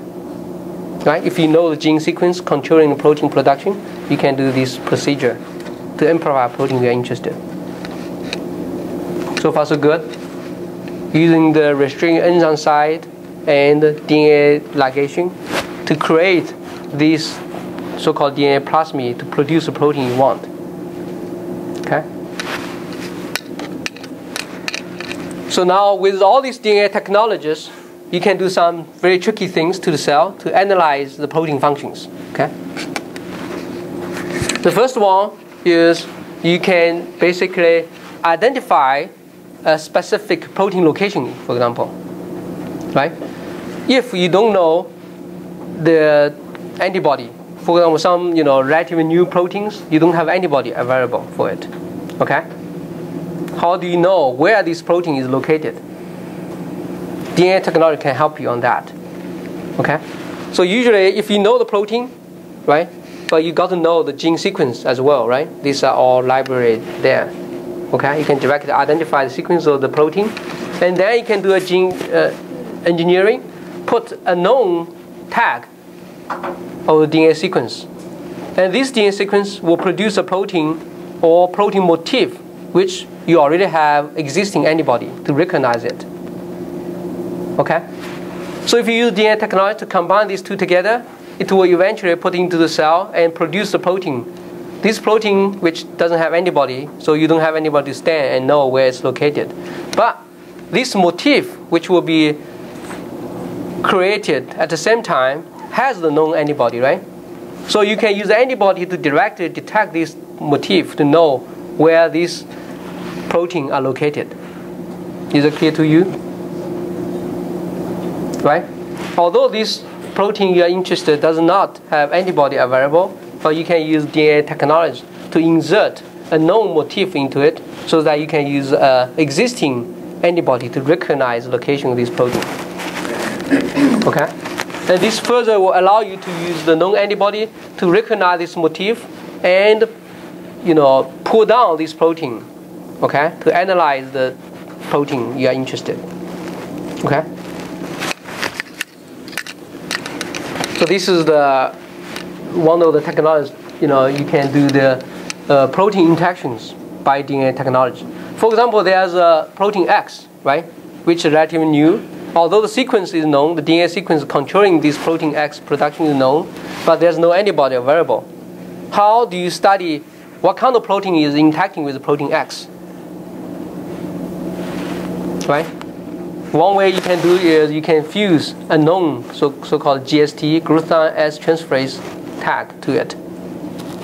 Right? If you know the gene sequence controlling the protein production, you can do this procedure to amplify a protein you are interested. So far, so good. Using the restricting enzyme side and DNA ligation to create this so-called DNA plasmid to produce the protein you want. Okay? So now with all these DNA technologies, you can do some very tricky things to the cell to analyze the protein functions. Okay. The first one is you can basically identify a specific protein location, for example, right? If you don't know the antibody, for example, some relatively new proteins, you don't have antibody available for it. Okay. How do you know where this protein is located? DNA technology can help you on that. Okay. So usually, if you know the protein, right, but you got to know the gene sequence as well, right? These are all library there. Okay. You can directly identify the sequence of the protein, and then you can do a gene engineering, put a known tag of the DNA sequence, and this DNA sequence will produce a protein or protein motif which you already have existing antibody to recognize it. Okay? So if you use DNA technology to combine these two together, it will eventually put into the cell and produce the protein. This protein which doesn't have antibody, so you don't have anybody to stand and know where it's located. But this motif which will be created at the same time has the known antibody, right? So you can use the antibody to directly detect this motif to know where these proteins are located. Is it clear to you? Right? Although this protein you are interested does not have antibody available, but you can use DNA technology to insert a known motif into it so that you can use existing antibody to recognize the location of this protein. Okay? And this further will allow you to use the known antibody to recognize this motif and pull down this protein, okay, to analyze the protein you are interested. Okay? So this is one of the technologies, you can do the protein interactions by DNA technology. For example, there's a protein X, right, which is relatively new. Although the sequence is known, the DNA sequence controlling this protein X production is known, but there's no antibody available. How do you study what kind of protein is interacting with the protein X? Right? One way you can do is you can fuse a known so-called GST, glutathione S transferase tag to it.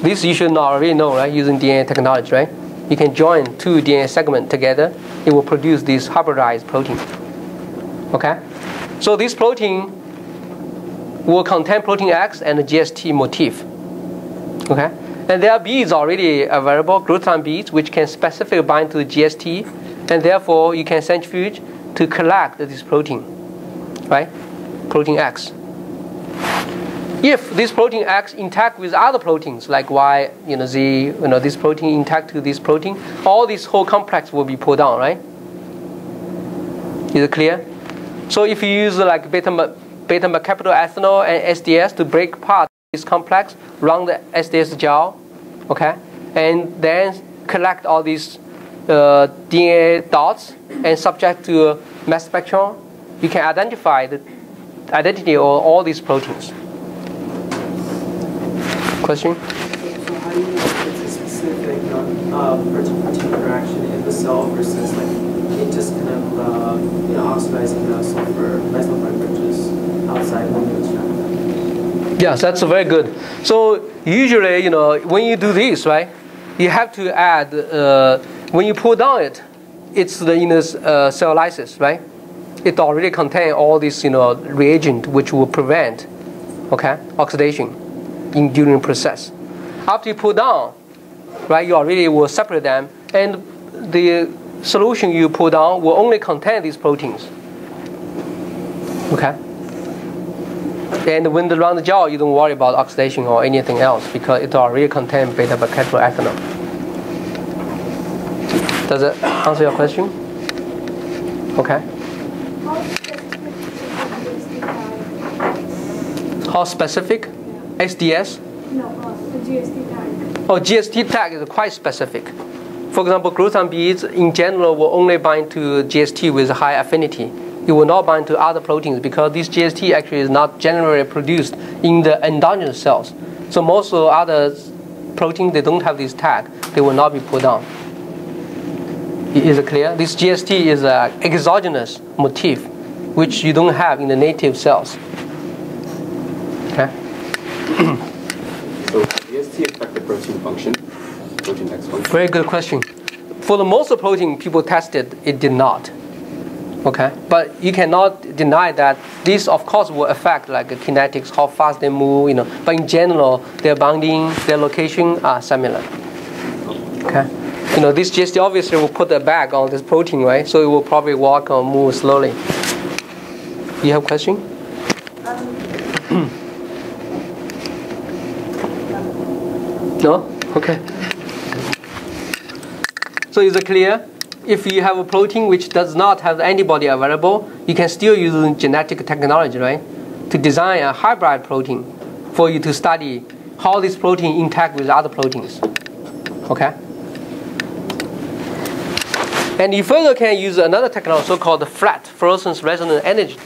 This you should already know, right? Using DNA technology, right? You can join two DNA segments together. It will produce this hybridized protein. Okay? So this protein will contain protein X and the GST motif. Okay? And there are beads already available, glutathione beads, which can specifically bind to the GST, and therefore you can centrifuge to collect this protein, right? Protein X. If this protein X interact with other proteins like Y, Z, this protein interact to this protein, all this whole complex will be pulled down, right? Is it clear? So if you use like beta capital ethanol and SDS to break apart this complex, run the SDS gel, okay, and then collect all these DNA dots and subject to mass spectrum, you can identify the identity of all these proteins. Question? So how do you know if it's a specific protein interaction in the cell versus like it just kind of oxidizing the sulfur bisulfite bridges outside when you extract them? Yes, that's very good. So usually, when you do this, right, you have to add, when you pull down it's the inner cell lysis, right? It already contains all this, reagent which will prevent, okay, oxidation during the process. After you pull down, right, you already will separate them, and the solution you pull down will only contain these proteins. Okay? And when they run the gel, you don't worry about oxidation or anything else because it already contains beta capital ethanol. Does that answer your question? Okay. How specific? SDS? No, the GST tag. Oh, GST tag is quite specific. For example, glutathione beads in general will only bind to GST with high affinity. It will not bind to other proteins because this GST actually is not generally produced in the endogenous cells. So most of the other proteins, they don't have this tag. They will not be put down. Is it clear? This GST is an exogenous motif which you don't have in the native cells. Okay. So EST affect the protein function, protein X function? Very good question. For the most of protein people tested, it did not. Okay, but you cannot deny that this, of course, will affect like the kinetics, how fast they move, But in general, their binding, their location are similar. Okay, this GST obviously will put a bag on this protein, right? So it will probably walk or move slowly. You have a question? No? Okay. So is it clear? If you have a protein which does not have the antibody available, you can still use genetic technology, right? To design a hybrid protein for you to study how this protein interact with other proteins. Okay? And you further can use another technology, so-called the flat fluorescence resonance energy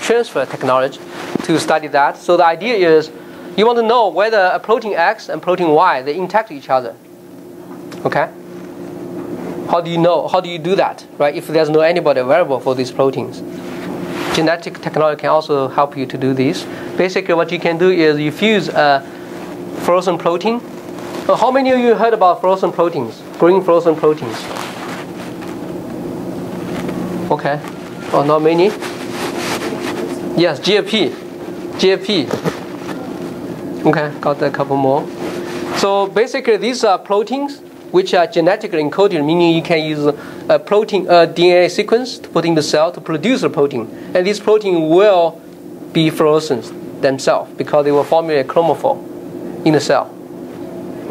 transfer technology to study that. So the idea is you want to know whether a protein X and protein Y, they interact with each other. Okay? How do you know? How do you do that, right? If there's no antibody available for these proteins. Genetic technology can also help you to do this. Basically, what you can do is you fuse a fluorescent protein. How many of you heard about fluorescent proteins? Green fluorescent proteins? Okay. Oh, not many? Yes, GFP. Okay, got a couple more. So basically, these are proteins which are genetically encoded, meaning you can use a protein, a DNA sequence to put in the cell to produce a protein. And this protein will be fluorescent themselves because they will formulate chromophore in the cell.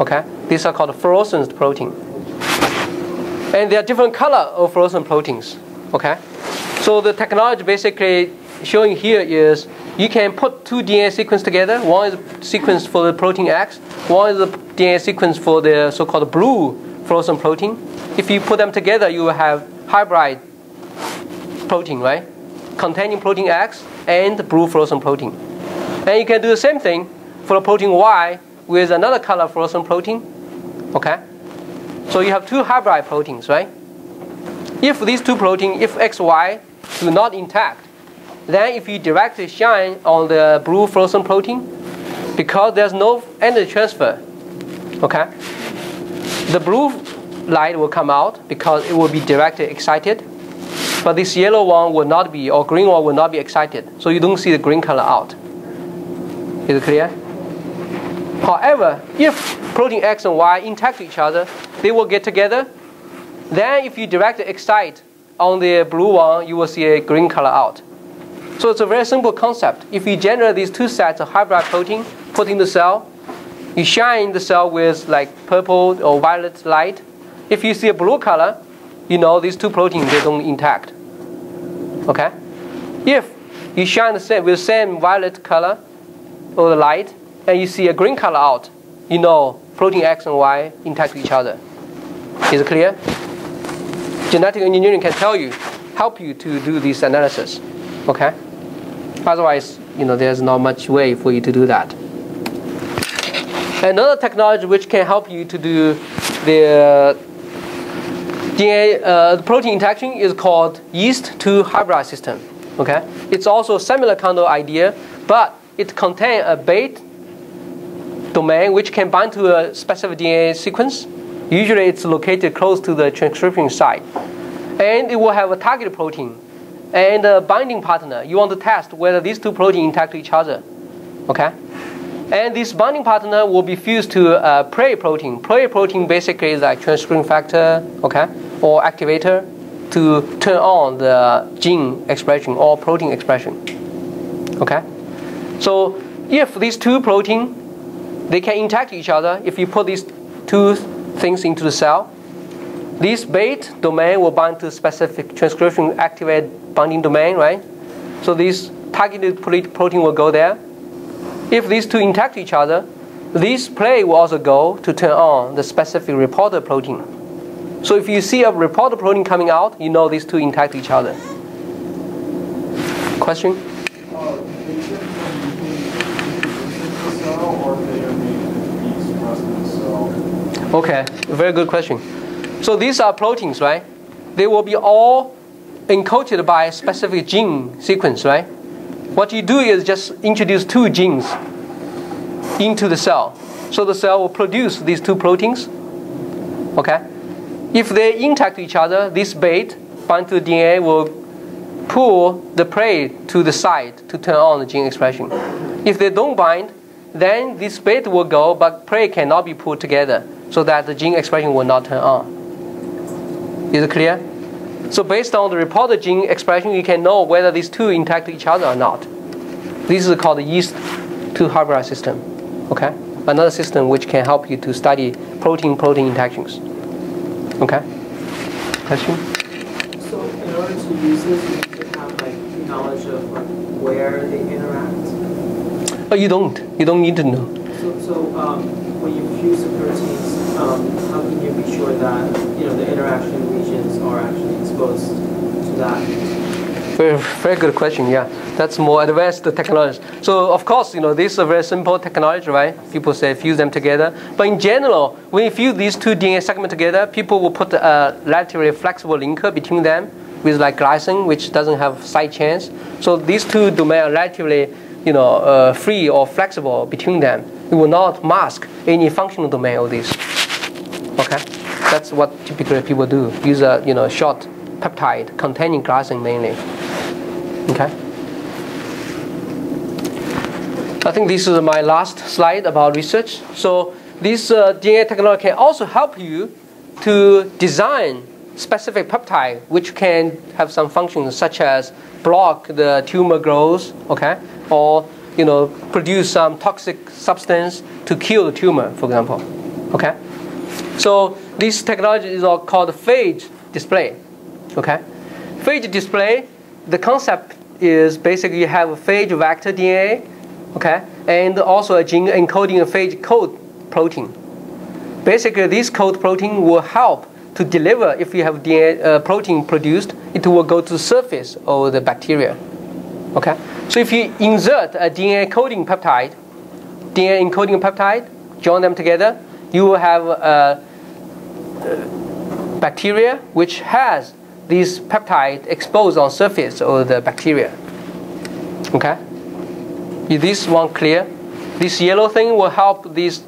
Okay? These are called fluorescent protein. And there are different color of fluorescent proteins. Okay? So the technology basically showing here is you can put two DNA sequences together. One is a sequence for the protein X. One is a DNA sequence for the so-called blue fluorescent protein. If you put them together, you will have hybrid protein, right? Containing protein X and blue fluorescent protein. And you can do the same thing for the protein Y with another color fluorescent protein. Okay? So you have two hybrid proteins, right? If these two proteins, if X, Y, do not intact, then if you directly shine on the blue fluorescent protein, because there's no energy transfer, okay, the blue light will come out because it will be directly excited, but this yellow one will not be, or green one will not be excited, so you don't see the green color out. Is it clear? However, if protein X and Y interact with each other, they will get together. Then if you directly excite on the blue one, you will see a green color out. So it's a very simple concept. If you generate these two sets of hybrid protein, put in the cell, you shine the cell with like purple or violet light. If you see a blue color, you know these two proteins, they don't interact. Okay? If you shine the same with the same violet color or the light, and you see a green color out, you know protein X and Y interact with each other. Is it clear? Genetic engineering can help you to do this analysis. Okay? Otherwise, there's not much way for you to do that. Another technology which can help you to do the DNA protein interaction is called yeast to hybrid system. Okay? It's also a similar kind of idea, but it contains a bait domain which can bind to a specific DNA sequence. Usually it's located close to the transcription site. And it will have a target protein and a binding partner. You want to test whether these two proteins interact with each other. Okay? And this binding partner will be fused to a prey protein. Prey protein basically is like transcription factor, okay, or activator to turn on the gene expression or protein expression. Okay? So if these two proteins, they can interact with each other. If you put these two things into the cell, this bait domain will bind to specific transcription activated binding domain, right? So this targeted protein will go there. If these two interact with each other, this play will also go to turn on the specific reporter protein. So if you see a reporter protein coming out, you know these two interact with each other. Question? Okay, very good question. So these are proteins, right? They will be all encoded by a specific gene sequence, right? What you do is just introduce 2 genes into the cell. So the cell will produce these 2 proteins. Okay? If they interact with each other, this bait bind to the DNA will pull the prey to the side to turn on the gene expression. If they don't bind, then this bait will go, but prey cannot be pulled together, so that the gene expression will not turn on. Is it clear? So based on the reported gene expression, you can know whether these 2 interact with each other or not. This is called the yeast-2 hybrid system. Okay? Another system which can help you to study protein-protein interactions. Okay? Question? So in order to use this, you need to have like knowledge of like where they interact? Oh, you don't. You don't need to know. So when you fuse the proteins, how can you be sure that the interaction regions are actually exposed to that? Very, very good question. Yeah, that's more advanced technology. So of course, this is a very simple technology, right? People say fuse them together. But in general, when you fuse these 2 DNA segments together, people will put a relatively flexible linker between them with like glycine, which doesn't have side chains. So these 2 domains are relatively, free or flexible between them. It will not mask any functional domain of these. Okay, that's what typically people do. Use a short peptide containing glycine mainly. Okay. I think this is my last slide about research. So this DNA technology can also help you to design specific peptide which can have some functions such as block the tumor growth, okay, or produce some toxic substance to kill the tumor, for example. Okay. So this technology is all called phage display. Okay. Phage display, the concept is basically you have a phage vector DNA, okay, and also a gene encoding a phage code protein. Basically, this code protein will help to deliver. If you have DNA protein produced, it will go to the surface of the bacteria. Okay. So if you insert a DNA encoding peptide, join them together, you will have a bacteria which has this peptide exposed on surface of the bacteria. Okay? Is this one clear? This yellow thing will help this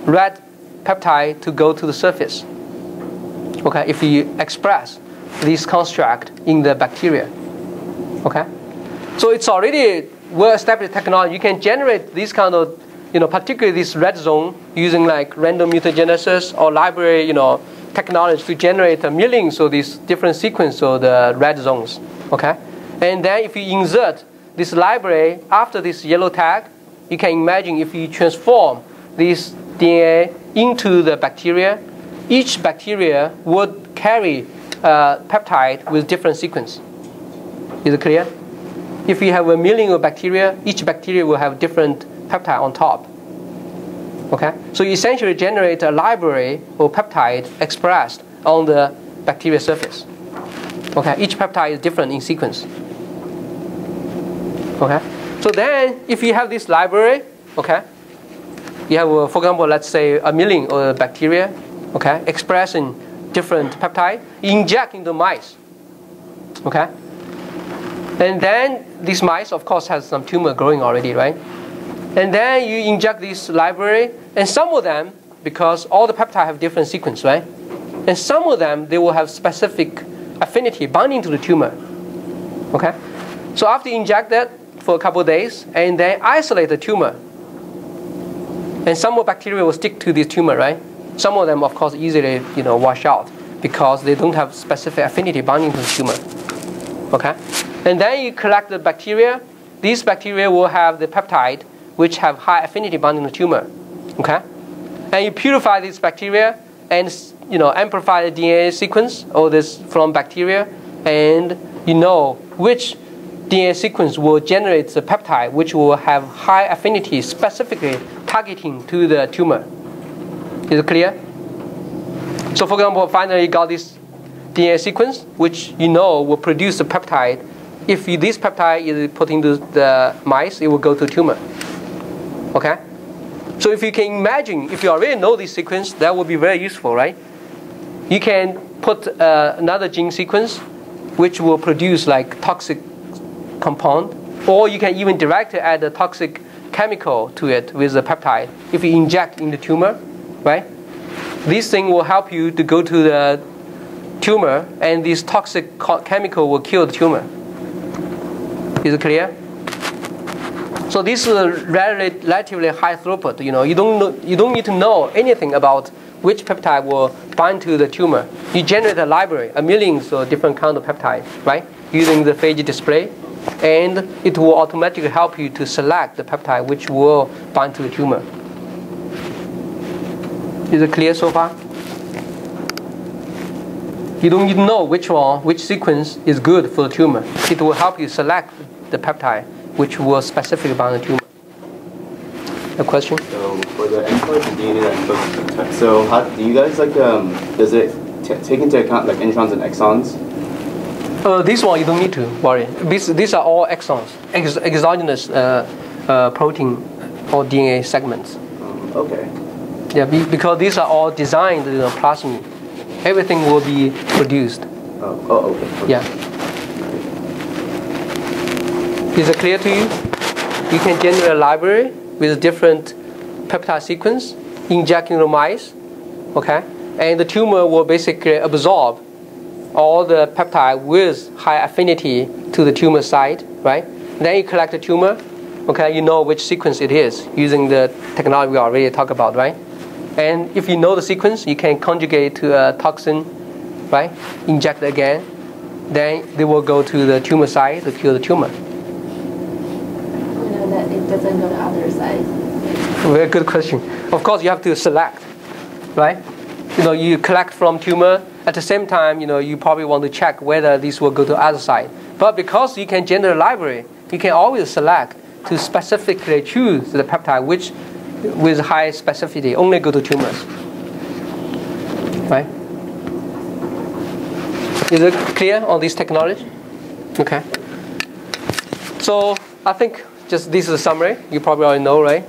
red peptide to go to the surface. Okay? If you express this construct in the bacteria. Okay? So it's already well-established technology. You can generate this kind of, particularly this red zone using like random mutagenesis or library, technology to generate millions of these different sequences of the red zones. Okay? And then if you insert this library after this yellow tag, you can imagine if you transform this DNA into the bacteria, each bacteria would carry a peptide with different sequence. Is it clear? If you have a million of bacteria, each bacteria will have different peptide on top. Okay? So you essentially generate a library of peptide expressed on the bacteria surface. Okay? Each peptide is different in sequence. Okay? So then, if you have this library, okay, you have, for example, let's say a million of bacteria, okay, expressing different peptide, inject into mice. Okay? And then these mice, of course, has some tumor growing already, right? And then you inject this library, and some of them, because all the peptides have different sequence, right? And some of them, they will have specific affinity binding to the tumor. Okay? So after you inject that for a couple of days, and then isolate the tumor, and some more bacteria will stick to this tumor, right? Some of them, of course, easily, wash out because they don't have specific affinity binding to the tumor. Okay? And then you collect the bacteria. These bacteria will have the peptide which have high affinity binding to the tumor. Okay? And you purify these bacteria and amplify the DNA sequence of this from bacteria, and you know which DNA sequence will generate the peptide which will have high affinity specifically targeting to the tumor. Is it clear? So for example, finally you got this DNA sequence which will produce a peptide. If this peptide is put into the mice, it will go to tumor. Okay? So if you can imagine, if you already know this sequence, that will be very useful, right? You can put another gene sequence which will produce like toxic compound, or you can even directly add a toxic chemical to it with the peptide. If you inject in the tumor, right? This thing will help you to go to the tumor, and this toxic chemical will kill the tumor. Is it clear? So this is a relatively high throughput. You know, you don't need to know anything about which peptide will bind to the tumor. You generate a library, millions of different kinds of peptides, right? Using the phage display, and it will automatically help you to select the peptide which will bind to the tumor. Is it clear so far? You don't need to know which sequence is good for the tumor. It will help you select the peptide which will specifically bind the tumor. A question? So for the endpoints and DNA that encodes the peptide, so how do you guys like does it take into account like introns and exons? This one you don't need to worry. These are all exons, exogenous protein or DNA segments. Okay. Yeah, because these are all designed plasmid. Everything will be produced. Oh, okay. Yeah. Is it clear to you? You can generate a library with different peptide sequence, inject into mice, okay? And the tumor will basically absorb all the peptide with high affinity to the tumor site, right? Then you collect the tumor, okay? You know which sequence it is using the technology we already talked about, right? And if you know the sequence, you can conjugate to a toxin, right? Inject again, then they will go to the tumor site to kill the tumor. That it doesn't go to other side. Very good question. Of course, you have to select, right? You know, you collect from tumor. At the same time, you know, you probably want to check whether this will go to other side. But because you can generate a library, you can always select to specifically choose the peptide which, with high specificity, only go to tumors, right? Is it clear on this technology? Okay. So I think just this is a summary. You probably already know, right?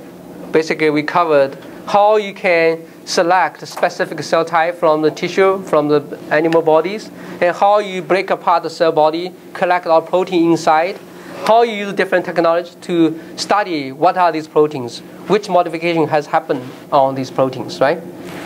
Basically, we covered how you can select a specific cell type from the tissue, from the animal bodies, and how you break apart the cell body, collect all protein inside, how you use different technology to study what are these proteins, which modification has happened on these proteins, right?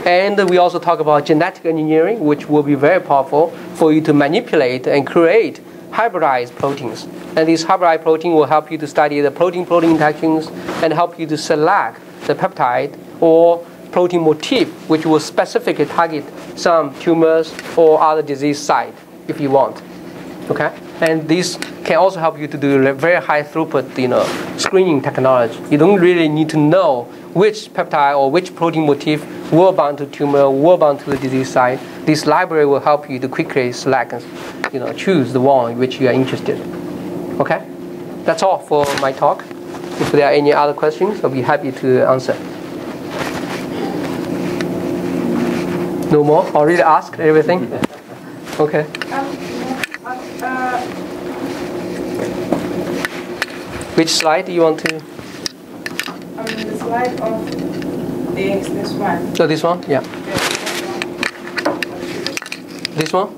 And we also talk about genetic engineering, which will be very powerful for you to manipulate and create hybridized proteins. And these hybridized proteins will help you to study the protein-protein interactions and help you to select the peptide or protein motif, which will specifically target some tumors or other disease site if you want. Okay? And this can also help you to do very high throughput, screening technology. You don't really need to know which peptide or which protein motif will bind to tumor, will bind to the disease site. This library will help you to quickly select and choose the one in which you are interested. Okay? That's all for my talk. If there are any other questions, I'll be happy to answer. No more? Already asked everything? Okay. Which slide do you want to? The slide of this one. So this one? Yeah. This one?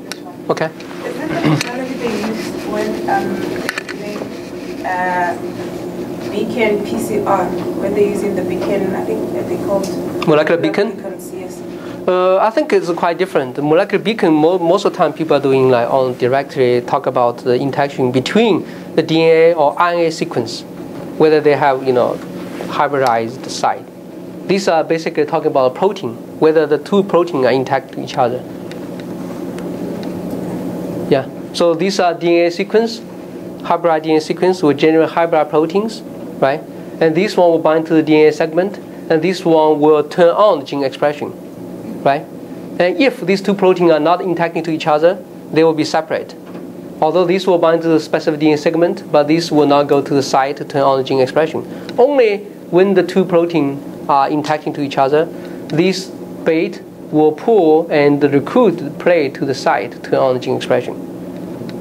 Okay. Is that the technology they use when beacon PCR, when they're using the beacon, I think they called molecular beacon? Beacons, yes. I think it's quite different. The molecular beacon, most of the time people are doing directly talk about the interaction between the DNA or RNA sequence, whether they have hybridized site. These are basically talking about a protein, whether the two proteins are intact to each other. Yeah. So these are DNA sequence. Hybrid DNA sequence will generate hybrid proteins, right? And this one will bind to the DNA segment, and this one will turn on the gene expression, right? And if these two proteins are not interacting to each other, they will be separate. Although this will bind to the specific DNA segment, but this will not go to the site to turn on the gene expression. Only when the two proteins are interacting to each other, this bait will pull and recruit the plate to the site to turn on the gene expression.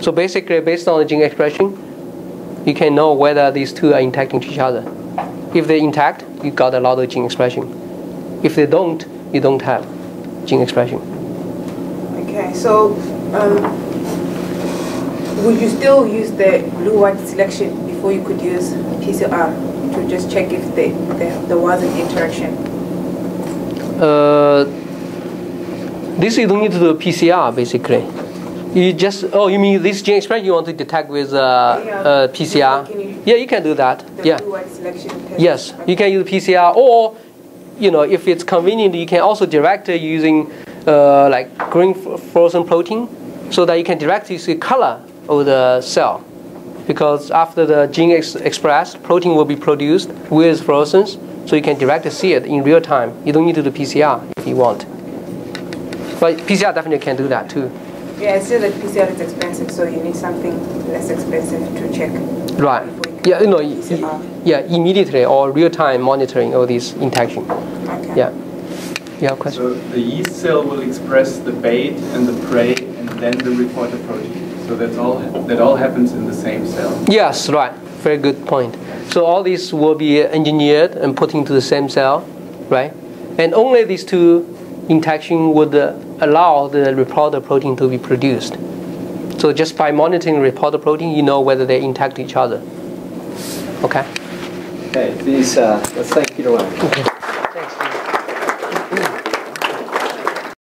So basically, based on the gene expression, you can know whether these two are interacting to each other. If they intact, you got a lot of gene expression. If they don't, you don't have gene expression. Okay, so would you still use the blue-white selection before you could use PCR to just check if there was an interaction? This you don't need to do a PCR basically. You just, you mean this gene expression you want to detect with PCR? Yeah, you can do that. Yeah. Blue-white selection test. Yes, you can use PCR, or if it's convenient, you can also direct it using like green frozen protein, so that you can directly see color of the cell. Because after the gene expressed, protein will be produced with fluorescence, so you can directly see it in real time. You don't need to do PCR if you want. But PCR definitely can do that too. Yeah, it's still that PCR is expensive, so you need something less expensive to check. Right. Yeah, immediately or real-time monitoring of this interaction. Okay. Yeah. You have a question? So the yeast cell will express the bait and the prey and then the reporter protein. So that all happens in the same cell. Yes, right. Very good point. So all these will be engineered and put into the same cell, right? And only these two interaction would allow the reporter protein to be produced. So just by monitoring reporter protein, you know whether they interact each other. Okay. Okay, please let's thank Peter Wang. Okay.